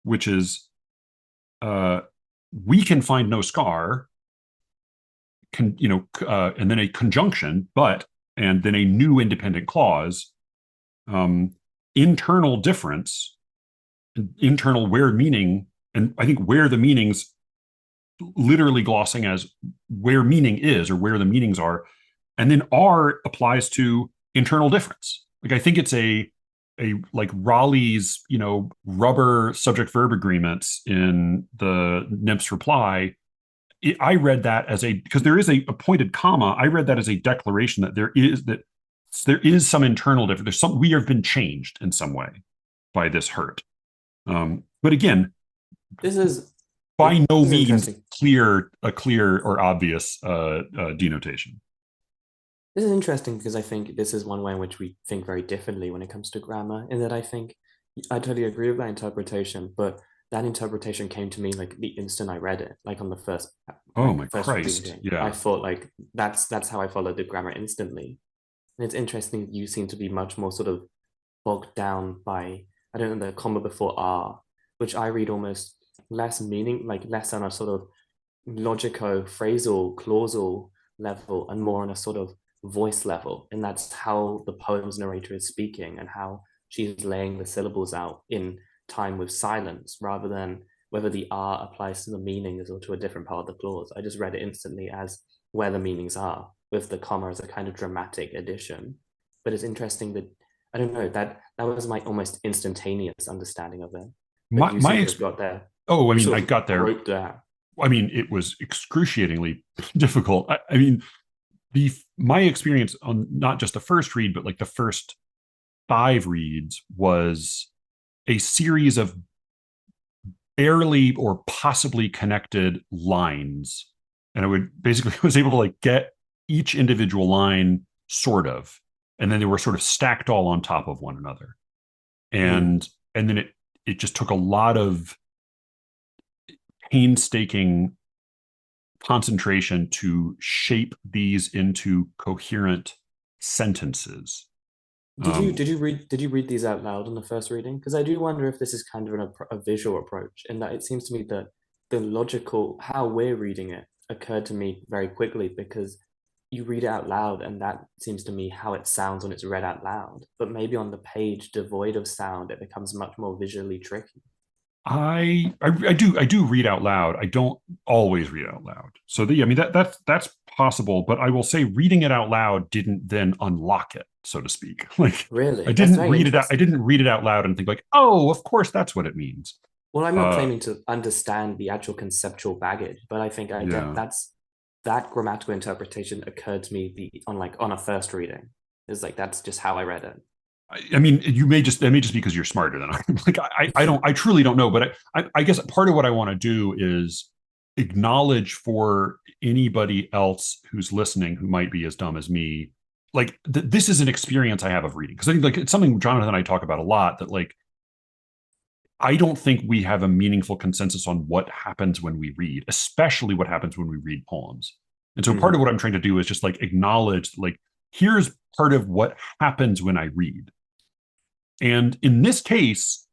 which is uh, we can find no scar, and then a conjunction, but, and then a new independent clause, um, internal difference, internal where meaning, and I think where the meanings literally glossing as where meaning is or where the meanings are, and then R applies to internal difference. Like I think it's a like Raleigh's rubber subject verb agreements in the nymph's reply. I read that as because there is a pointed comma. I read that as a declaration that there is some internal difference. There's some, we have been changed in some way by this hurt. But again, This is by no this is means interesting. clear or obvious denotation. This is interesting because I think this is one way in which we think very differently when it comes to grammar. In that I think I totally agree with that interpretation, but that interpretation came to me like the instant I read it, like on the Oh my first Christ! reading. I Yeah, thought like that's how I followed the grammar instantly. And it's interesting you seem to be much more sort of bogged down by I don't know the comma before R, which I read almost less meaning, like less on a sort of logico-phrasal, clausal level and more on a sort of voice level. And that's how the poem's narrator is speaking and how she's laying the syllables out in time with silence rather than whether the R applies to the meanings or to a different part of the clause. I just read it instantly as where the meanings are, with the comma as a kind of dramatic addition. But it's interesting that I don't know that was my almost instantaneous understanding of it. But you my seem to have got there. oh, I You mean, sort I of got there. wrote that. I mean, it was excruciatingly difficult. I mean, the my experience on not just the first read, but like the first five reads was a series of barely or possibly connected lines, and I would basically was able to like get each individual line sort of, and then they were sort of stacked all on top of one another, Mm. and then it just took a lot of painstaking concentration to shape these into coherent sentences. Um, Did you read these out loud in the first reading? Because I do wonder if this is kind of a visual approach, in that it seems to me that the logical how we're reading it occurred to me very quickly because you read it out loud, and that seems to me how it sounds when it's read out loud. But maybe on the page devoid of sound, it becomes much more visually tricky. I do read out loud. I don't always read out loud. So I mean that's possible, but I will say reading it out loud didn't then unlock it, so to speak. Like I Really, that's didn't very read it out. I interesting. didn't read it out loud and think like, oh, of course that's what it means. Well, I'm not Uh, claiming to understand the actual conceptual baggage, but I think I get yeah. that grammatical interpretation occurred to me on on a first reading. It's like that's just how I read it. I mean, that may just be because you're smarter than I am. Like, I truly don't know. But I guess part of what I want to do is acknowledge for anybody else who's listening who might be as dumb as me. Like, this is an experience I have of reading because I think like it's something Jonathan and I talk about a lot. That like I don't think we have a meaningful consensus on what happens when we read, especially what happens when we read poems. And so part of Mm, what I'm trying to do is just like acknowledge like here's part of what happens when I read. And in this case,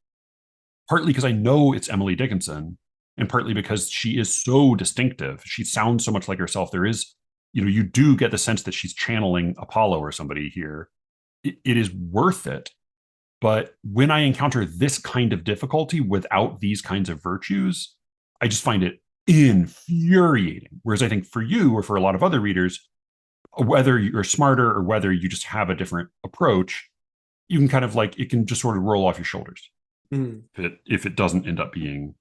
partly because I know it's Emily Dickinson, and partly because she is so distinctive, she sounds so much like herself. There is, you do get the sense that she's channeling Apollo or somebody here. It is worth it. But when I encounter this kind of difficulty without these kinds of virtues, I just find it infuriating. Whereas I think for you or for a lot of other readers, whether you're smarter or whether you just have a different approach, you can kind of like it can just sort of roll off your shoulders mm. if it doesn't end up being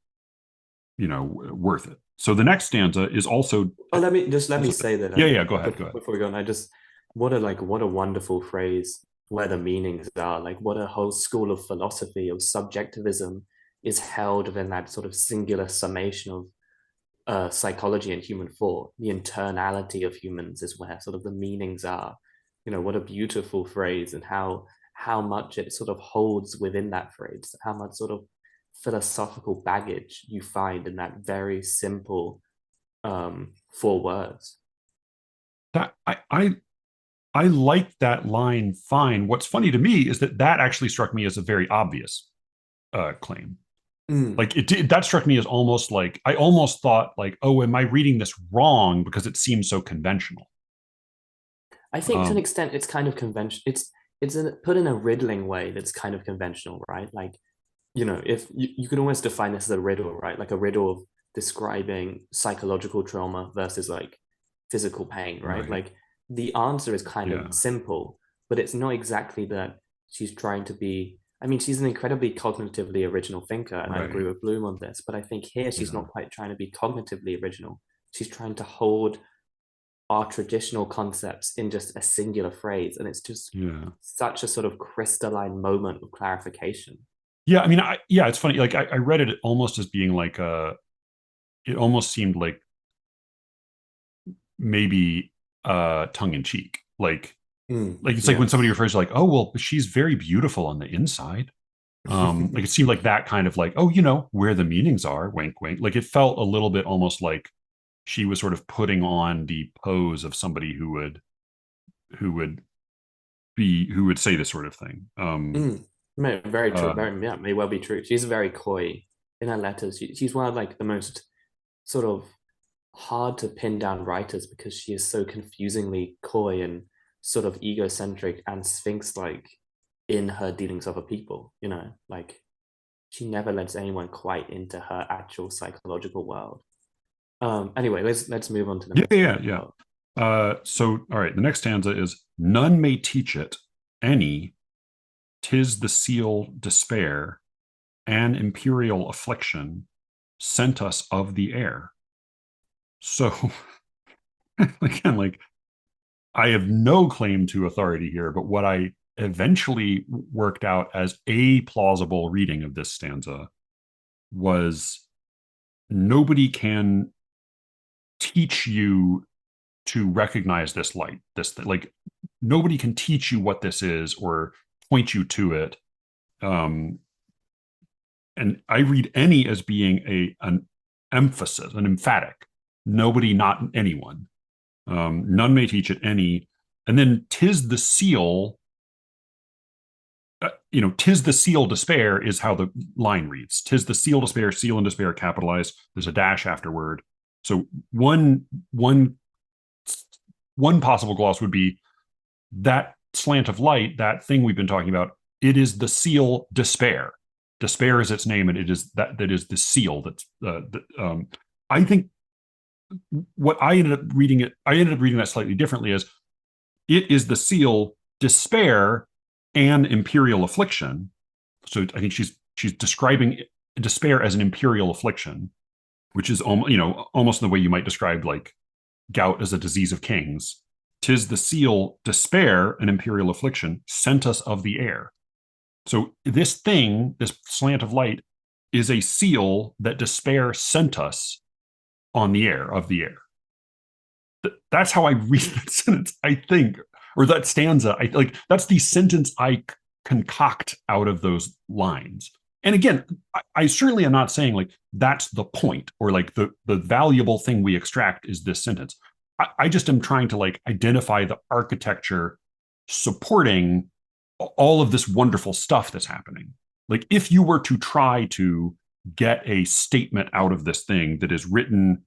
worth it. So the next stanza is also Oh, let me say that yeah, yeah, go ahead, go ahead. before we go on. I just what a wonderful phrase where the meanings are. Like what a whole school of philosophy of subjectivism is held within that sort of singular summation of psychology and human thought. The internality of humans is where sort of the meanings are. What a beautiful phrase, and how much it sort of holds within that phrase, how much sort of philosophical baggage you find in that very simple 4 words. That I like that line fine. What's funny to me is that actually struck me as a very obvious claim. Mm. Like that struck me as almost like I almost thought like, oh, am I reading this wrong because it seems so conventional? I think to an Um, extent it's kind of conventional. It's put in a riddling way that's kind of conventional, right? Like, if you could almost define this as a riddle, right? Like a riddle of describing psychological trauma versus like physical pain, right? right. Like the answer is kind of Yeah. simple, but it's not exactly that she's trying to be. I mean, she's an incredibly cognitively original thinker, and I agree Right. with Bloom on this, but I think here she's Yeah. not quite trying to be cognitively original. She's trying to hold our traditional concepts in just a singular phrase. And it's just Yeah. such a sort of crystalline moment of clarification. Yeah. I mean, yeah, it's funny. Like I read it almost as being like it almost seemed like maybe tongue in cheek. Like it's like when somebody Yes. refers to like, oh well, she's very beautiful on the inside. Like it seemed like that kind of like, oh, where the meanings are, wink, wink. Like it felt a little bit almost like she was sort of putting on the pose of somebody who would who would say this sort of thing. Very true. Uh, Very, yeah, may well be true. She's very coy in her letters. She's one of like the most sort of hard to pin down writers because she is so confusingly coy and sort of egocentric and sphinx like in her dealings with other people, like she never lets anyone quite into her actual psychological world. Anyway, let's move on to the yeah, next bit yeah, of the yeah. poem. So all right, the next stanza is none may teach it any, 'tis the seal despair, an imperial affliction sent us of the air. So again, like I have no claim to authority here, but what I eventually worked out as a plausible reading of this stanza was nobody can teach you to recognize this light. Like nobody can teach you what this is or point you to it. Um, and I read any as being an emphasis, an emphatic. Nobody, not anyone. None may teach it any. And then 'tis the seal 'tis the seal despair is how the line reads. 'Tis the seal and despair capitalized. There's a dash afterward. So one possible gloss would be that slant of light, that thing we've been talking about. It is the seal despair. Despair is its name, and it is that is the seal. I think what I ended up reading it. I ended up reading that slightly differently as it is the seal despair and imperial affliction. So I think she's describing despair as an imperial affliction, which is almost in the way you might describe like gout as a disease of kings. 'Tis the seal despair, an imperial affliction, sent us of the air. So this thing, this slant of light, is a seal that despair sent us on the air of the air. That's how I read that sentence, I think, or that stanza. That's the sentence I concoct out of those lines. And again, I certainly am not saying like that's the point or like the valuable thing we extract is this sentence. I just am trying to like identify the architecture supporting all of this wonderful stuff that's happening. Like if you were to try to get a statement out of this thing that is written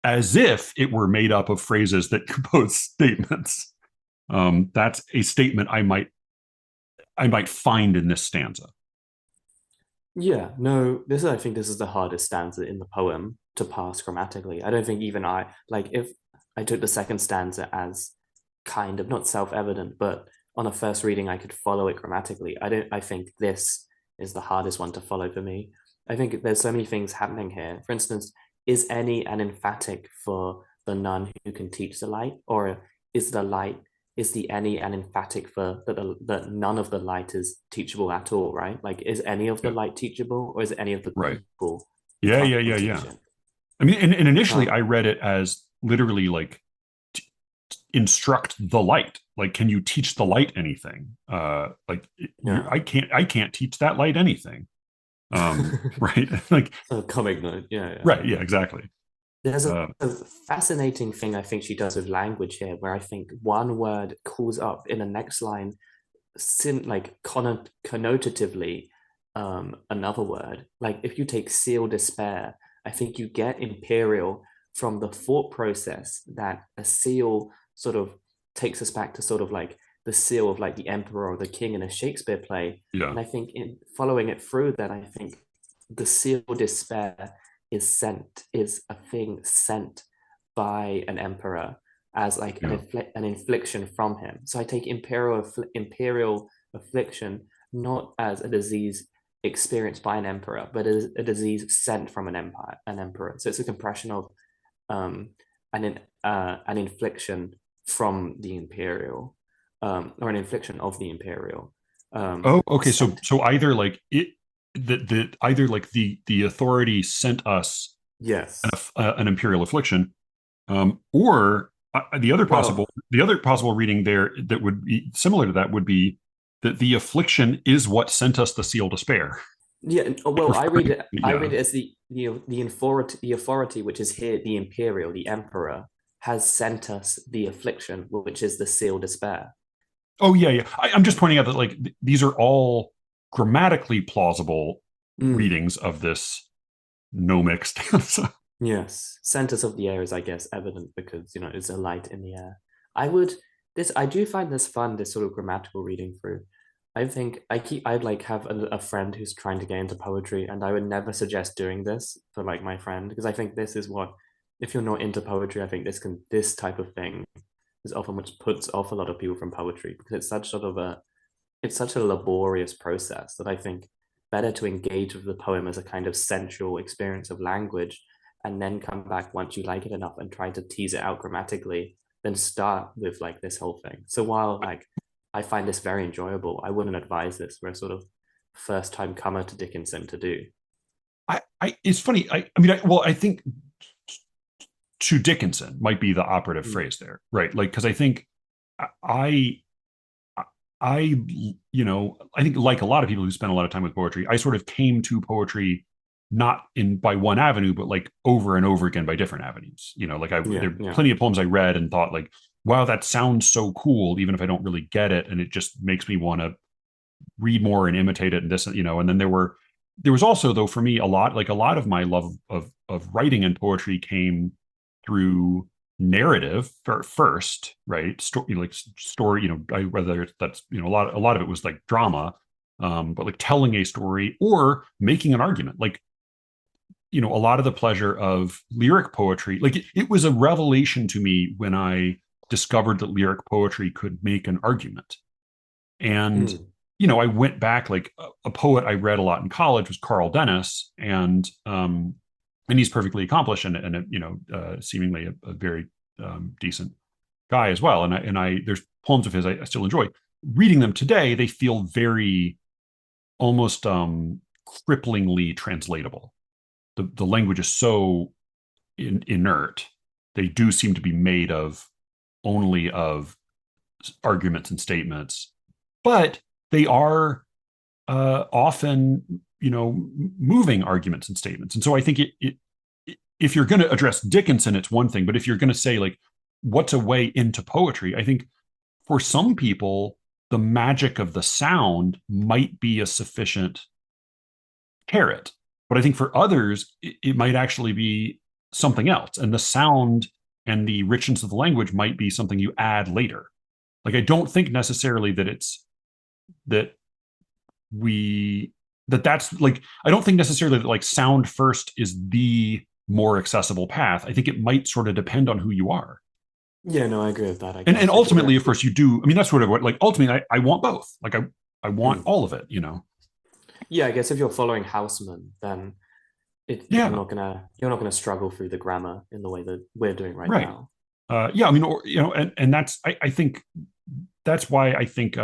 as if it were made up of phrases that compose statements, that's a statement I might find in this stanza. Yeah, no, I think this is the hardest stanza in the poem to pass grammatically. I don't think even if I took the second stanza as kind of not self-evident, but on a first reading, I could follow it grammatically. I think this is the hardest one to follow for me. I think there's so many things happening here. For instance, is any an emphatic for the none who can teach the light? Or is the any an emphatic for that none of the light is teachable at all, right? Like, is any of the Yeah. light teachable, or is it any of the Right. people who Yeah, can't yeah, yeah, teach yeah. it? I mean, and initially Um, I read it as literally like instruct the light. Like, can you teach the light anything? yeah. I can't teach that light anything. Right. Like, A comic note. Yeah, yeah. right. Yeah, exactly. There's Uh, a fascinating thing I think she does with language here, where I think one word calls up in the next line, connotatively, another word. Like if you take seal despair, I think you get imperial from the thought process that a seal sort of takes us back to sort of like the seal of like the emperor or the king in a Shakespeare play. yeah. And I think in following it through, then I think the seal despair is a thing sent by an emperor as like Yeah. an infliction from him. So I take imperial affliction not as a disease experienced by an emperor, but as a disease sent from an emperor. So it's a compression of um, an infliction from the imperial, or an infliction of the imperial, Oh, okay. So sent. either like it that either like the authority sent us Yes. an imperial affliction, or Well, the other possible reading there that would be similar to that would be that the affliction is what sent us the seal despair. yeah. Like Well, referring, I yeah. read it as the authority which is here, the imperial, the emperor has sent us the affliction, which is the seal despair. Oh yeah, yeah. I'm just pointing out that like these are all grammatically plausible Mm. readings of this nomic stanza. Yes, centers of the air is, I guess, evident because it's a light in the air. I would I do find this fun, this sort of grammatical reading through. I think I'd like have a friend who's trying to get into poetry, and I would never suggest doing this for like my friend because I think this is what, if you're not into poetry, I think this type of thing is often which puts off a lot of people from poetry because it's such a laborious process that I think better to engage with the poem as a kind of sensual experience of language and then come back once you like it enough and try to tease it out grammatically, then start with like this whole thing. So while like I find this very enjoyable, I wouldn't advise this for a sort of first time comer to Dickinson to do. It's funny. I think to Dickinson might be the operative Mm. phrase there, right? Like, because I think I, I, I think like a lot of people who spend a lot of time with poetry, I sort of came to poetry not in by one avenue, but like over and over again by different avenues. Like Yeah, there are yeah. plenty of poems I read and thought like, wow, that sounds so cool, even if I don't really get it, and it just makes me want to read more and imitate it and this, and then there was also, though, for me, a lot of my love of writing and poetry came through narrative first, right? Story, whether that's, a lot of it was like drama, but like telling a story or making an argument. Like, a lot of the pleasure of lyric poetry, like it was a revelation to me when I discovered that lyric poetry could make an argument. And, Mm. I went back, like a poet I read a lot in college was Carl Dennis, and he's perfectly accomplished and seemingly a very decent guy as well. And I there's poems of his I still enjoy reading them today. They feel very almost cripplingly translatable. The language is so inert. They do seem to be made of only of arguments and statements, but they are often, moving arguments and statements. And so I think if you're going to address Dickinson, it's one thing, but if you're going to say, like, what's a way into poetry, I think for some people, the magic of the sound might be a sufficient carrot. But I think for others, it might actually be something else. And the sound and the richness of the language might be something you add later. Like, I don't think necessarily that it's that we that's like, I don't think necessarily that like sound first is the more accessible path. I think it might sort of depend on who you are. Yeah, no, I agree with that, I And guess. If you're ultimately, of course, you do. I mean, that's sort of what, like, ultimately, I want both. Like, I want mm. all of it. Yeah, I guess if you're following Houseman, then Yeah, you're not gonna struggle through the grammar in the way that we're doing right right. now. Yeah, I mean, and that's, I think that's why I think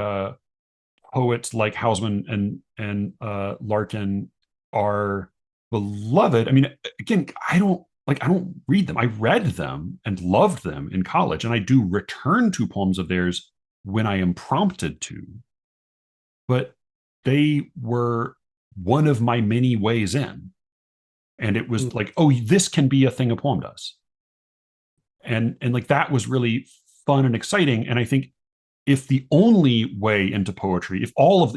poets like Hausman and Larkin are beloved. I mean, again, I don't read them. I read them and loved them in college, and I do return to poems of theirs when I am prompted to. But they were one of my many ways in, and it was Mm. like, oh, this can be a thing a poem does, and like that was really fun and exciting. And I think if the only way into poetry, if all of,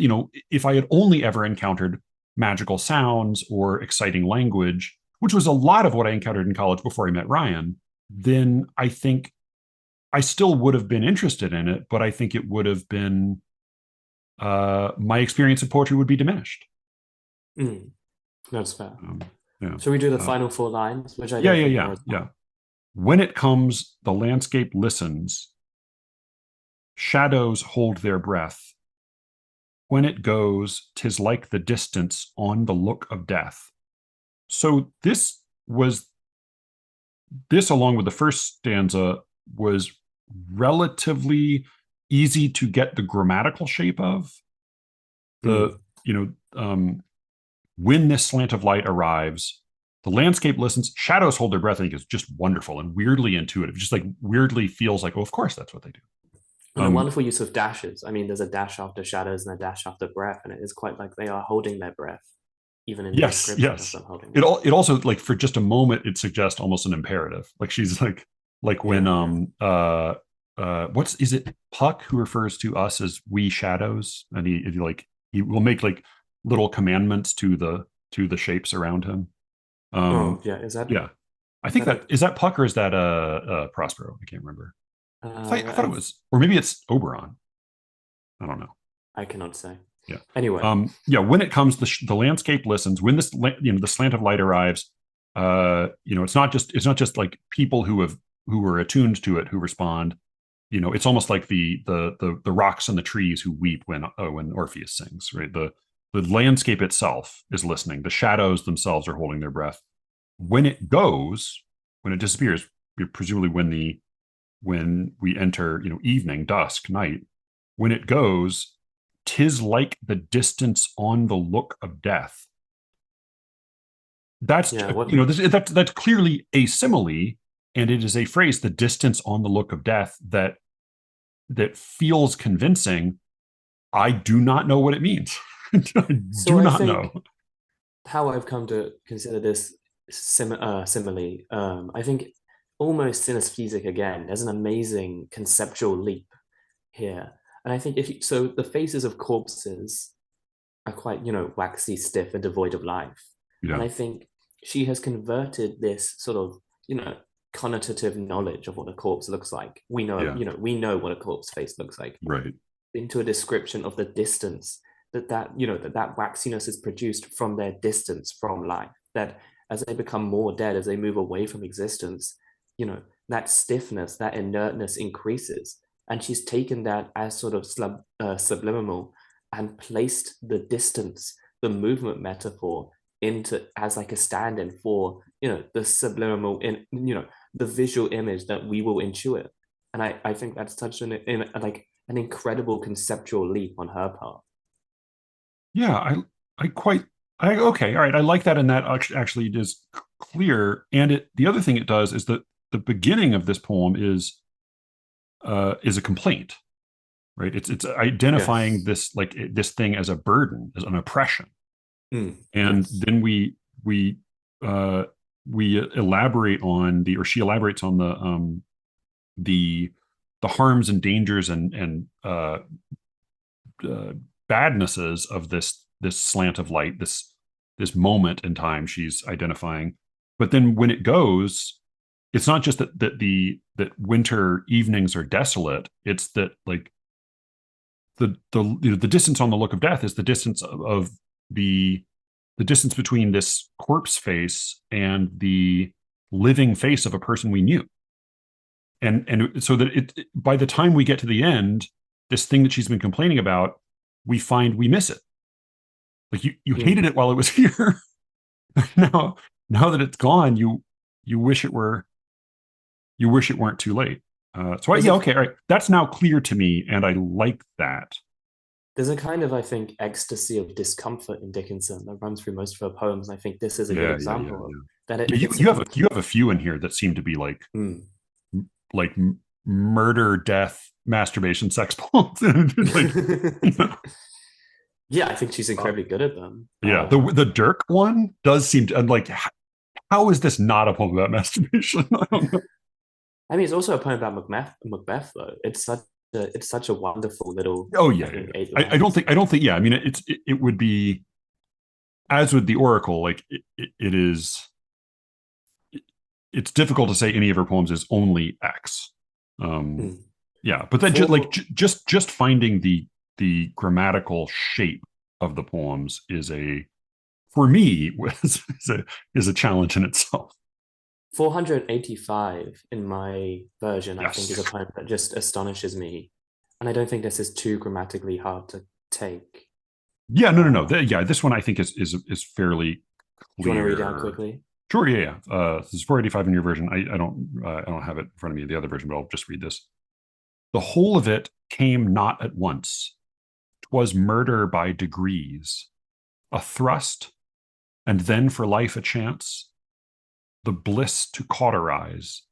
if I had only ever encountered magical sounds or exciting language, which was a lot of what I encountered in college before I met Ryan, then I think I still would have been interested in it, but I think it would have been, my experience of poetry would be diminished. Mm. That's fair. Um, yeah. Shall we do the Uh, final four lines, which I yeah, don't yeah, think are yeah, as yeah. long? When it comes, the landscape listens, shadows hold their breath. When it goes, 'tis like the distance on the look of death. So this along with the first stanza was relatively easy to get the grammatical shape of. The Mm. you know When this slant of light arrives, the landscape listens, shadows hold their breath. I think is just wonderful and weirdly intuitive. Just like weirdly feels like, oh, of course that's what they do. And the Um, wonderful use of dashes. I mean, there's a dash after shadows and a dash after breath, and it is quite like they are holding their breath, even in the yes, description of yes. them holding their It breath. also, like, for just a moment it suggests almost an imperative. Like she's like when Yeah. what's is it Puck who refers to us as we shadows, and he will make like little commandments to the shapes around him. Oh, Um, yeah. yeah, I Is think that a? that Puck, or is that Prospero? I can't remember. I thought it I was, or maybe it's Oberon. I don't know. I cannot say. Yeah. Anyway. Yeah. When it comes, the landscape listens. When the slant of light arrives, it's not just like people who are attuned to it who respond. It's almost like the rocks and the trees who weep when Orpheus sings. Right. The landscape itself is listening. The shadows themselves are holding their breath. When it goes, when it disappears, presumably when we enter, evening, dusk, night. When it goes, 'tis like the distance on the look of death. That's Yeah. What? that's clearly a simile, and it is a phrase, the distance on the look of death, that feels convincing. I do not know what it means. I So do I not know. think how I've come to consider this simile, I think almost synesthetic again. There's an amazing conceptual leap here. And I think so the faces of corpses are quite, waxy, stiff, and devoid of life. And Yeah. I think she has converted this sort of, connotative knowledge of what a corpse looks like. Yeah. We know what a corpse face looks like, Right. into a description of the distance that waxiness is produced from their distance from life. That as they become more dead, as they move away from existence, that stiffness, that inertness increases. And she's taken that as sort of subliminal and placed the distance, the movement metaphor into as like a stand-in for the subliminal the visual image that we will intuit. And I think that's such an incredible conceptual leap on her part. Yeah. I quite, okay. All right. I like that. And that actually is clear. And the other thing it does is that the beginning of this poem is a complaint, right? It's identifying Yes. this, like this thing as a burden, as an oppression. And Yes. then uh, we elaborate on or she elaborates on the harms and dangers and badnesses of this slant of light, this moment in time she's identifying. But then when it goes, it's not just that winter evenings are desolate. It's that like the distance on the look of death is the distance of the distance between this corpse face and the living face of a person we knew. And so that by the time we get to the end, this thing that she's been complaining about, we find we miss it. Like you hated it while it was here. now now that it's gone, you wish it weren't too late. Yeah, okay, all right. That's now clear to me, and I like that. There's a kind of, I think, ecstasy of discomfort in Dickinson that runs through most of her poems. And I think this is a good example of that. Yeah, It's a you have a few in here that seem to be like murder, death, masturbation, sex poems. Like, you know. Yeah, I think she's incredibly good at them. Yeah, the Dirk one does seem to, and like, how is this not a poem about masturbation? I don't know. I mean, it's also a poem about Macbeth, though. It's such a wonderful little, Oh I yeah, think, yeah. eight I lines. don't think. Yeah, I mean, it would be, as with the Oracle, like it is. It's difficult to say any of her poems is only X. Um, Mm. yeah, but then For just finding the grammatical shape of the poems is for me is a challenge in itself. 485 in my version, I think, is a Yes. poem that just astonishes me. And I don't think this is too grammatically hard to take. Yeah. No. No. No. Uh, Yeah. This one I think is fairly do you want to read out clear. quickly? Sure. Yeah. Yeah. This is 485 in your version. I don't have it in front of me, the other version, but I'll just read this. The whole of it came not at once. 'Twas murder by degrees, a thrust, and then for life a chance, the bliss to cauterize.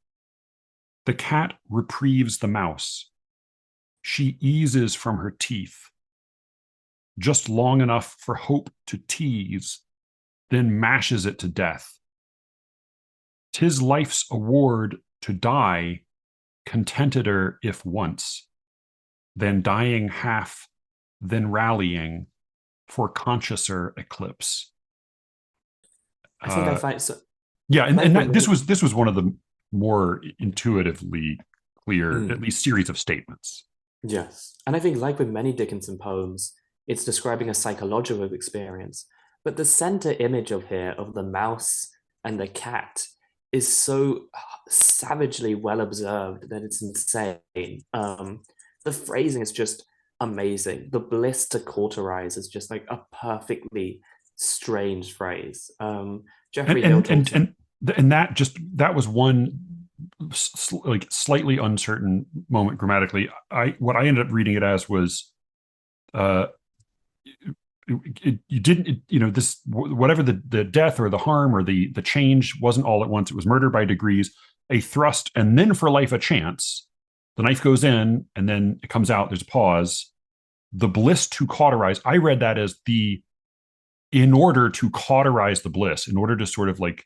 The cat reprieves the mouse. She eases from her teeth, just long enough for hope to tease, then mashes it to death. 'Tis life's award to die contenteder if once, then dying half, then rallying for consciouser eclipse. I think I Uh, find so yeah, like with this was one of the more intuitively clear, at mm, least series of statements. yes. And I think like with many Dickinson poems, it's describing a psychological experience. But the center image of here of the mouse and the cat is so savagely well observed that it's insane. The phrasing is just amazing. The bliss to cauterize is just like a perfectly strange phrase. And Jeffrey Hill and and talks. and and that was one like slightly uncertain moment grammatically. What I ended up reading it as was uh you didn't this whatever the death or the harm or the change wasn't all at once. It was murder by degrees, a thrust, and then for life a chance. The knife goes in and then it comes out. There's a pause. The bliss to cauterize, I read that as the in order to cauterize the bliss, in order to sort of like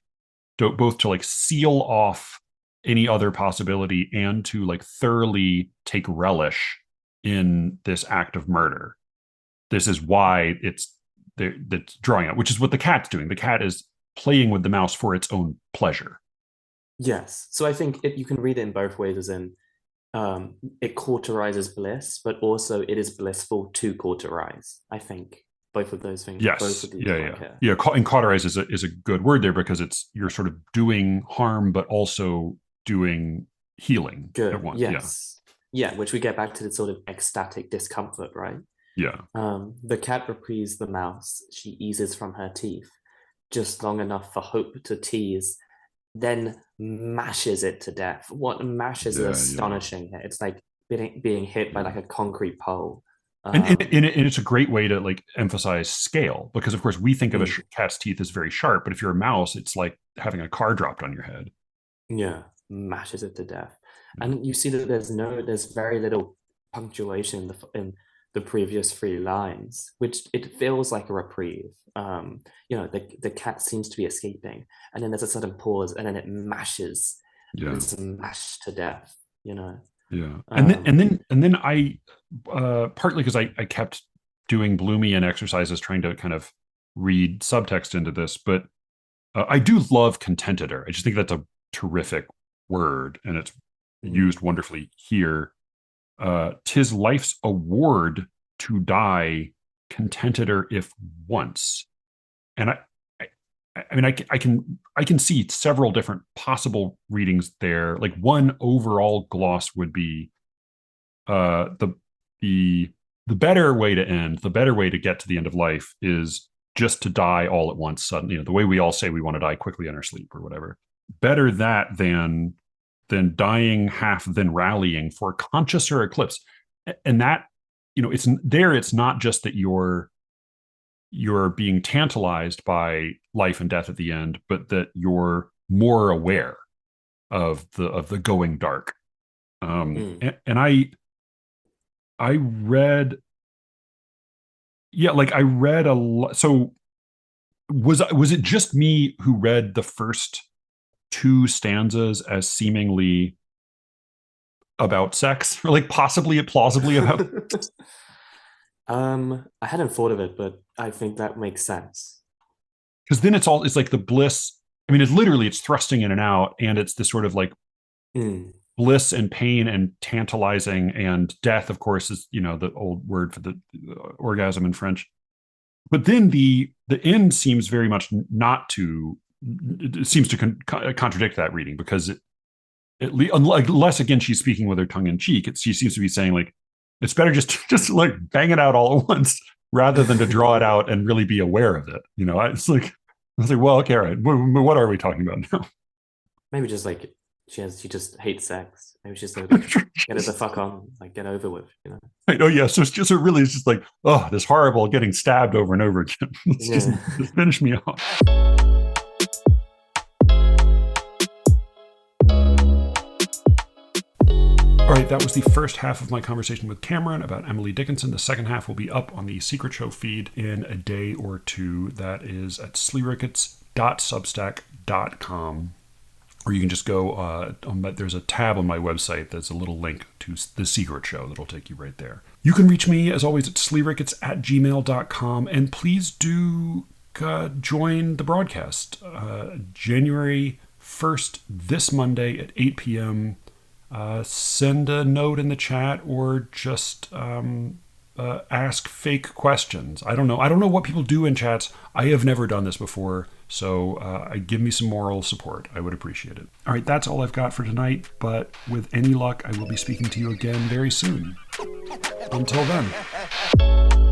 both to like seal off any other possibility and to like thoroughly take relish in this act of murder. This is why that's drawing out, which is what the cat's doing. The cat is playing with the mouse for its own pleasure. Yes. So I think you can read it in both ways, as in it cauterizes bliss, but also it is blissful to cauterize. I think both of those things, both Yes. of these Yeah. work here. Yeah. And cauterize is a good word there because you're sort of doing harm, but also doing healing at Good. once. Yeah. Yes. Yeah, which we get back to the sort of ecstatic discomfort, right? Yeah. The cat reprieves the mouse. She eases from her teeth, just long enough for hope to tease, then mashes it to death. What mashes is Yeah. astonishing here. It's like being hit by Yeah. like a concrete pole. And it's a great way to like emphasize scale because of course we think of a Mm, cat's teeth as very sharp, but if you're a mouse, it's like having a car dropped on your head. yeah, mashes it to death. Yeah. And you see that there's very little punctuation in the previous three lines, which it feels like a reprieve. The cat seems to be escaping, and then there's a sudden pause, and then it mashes. Yeah. It's mashed to death. You know. Yeah. Um, And then I partly because I kept doing Bloomian exercises trying to kind of read subtext into this, but I do love contenteder. I just think that's a terrific word and it's mm, used wonderfully here. 'Tis life's award to die contenteder if once. And I mean, I can see several different possible readings there. Like one overall gloss would be the the the better way to end, the better way to get to the end of life is just to die all at once suddenly. The way we all say we want to die quickly in our sleep or whatever. Better that than dying half, then rallying for consciouser eclipse. And that, it's not just that you're being tantalized by life and death at the end, but that you're more aware of the going dark. mm. And I read, yeah, like I read a lot. So was it just me who read the first two stanzas as seemingly about sex, or like possibly plausibly about? I hadn't thought of it, but I think that makes sense. Because then it's like the bliss. I mean, it's thrusting in and out, and it's this sort of like Mm, bliss and pain and tantalizing, and death, of course, is the old word for the orgasm in French. But then the end seems very much not to. It seems to contradict that reading because unless again she's speaking with her tongue in cheek, she seems to be saying like it's better just like bang it out all at once rather than to draw it out and really be aware of it. It's like I was like, well, okay, all right, what are we talking about now? maybe just like she just hates sex. Maybe she's like get it the fuck on, like get over with. Oh yeah, so it's just like, oh, this horrible getting stabbed over and over again. Yeah. just finish me off. All right, that was the first half of my conversation with Cameron about Emily Dickinson. The second half will be up on the Secret Show feed in a day or two. That is at SLEERICKETS.substack.com. Or you can just go, there's a tab on my website that's a little link to the Secret Show that'll take you right there. You can reach me, as always, at sleerickets@gmail.com. And please do join the broadcast. January 1st, this Monday at 8 p.m., send a note in the chat or just ask fake questions. I don't know what people do in chats. I have never done this before, so give me some moral support. I would appreciate it. All right, that's all I've got for tonight, but with any luck, I will be speaking to you again very soon. Until then.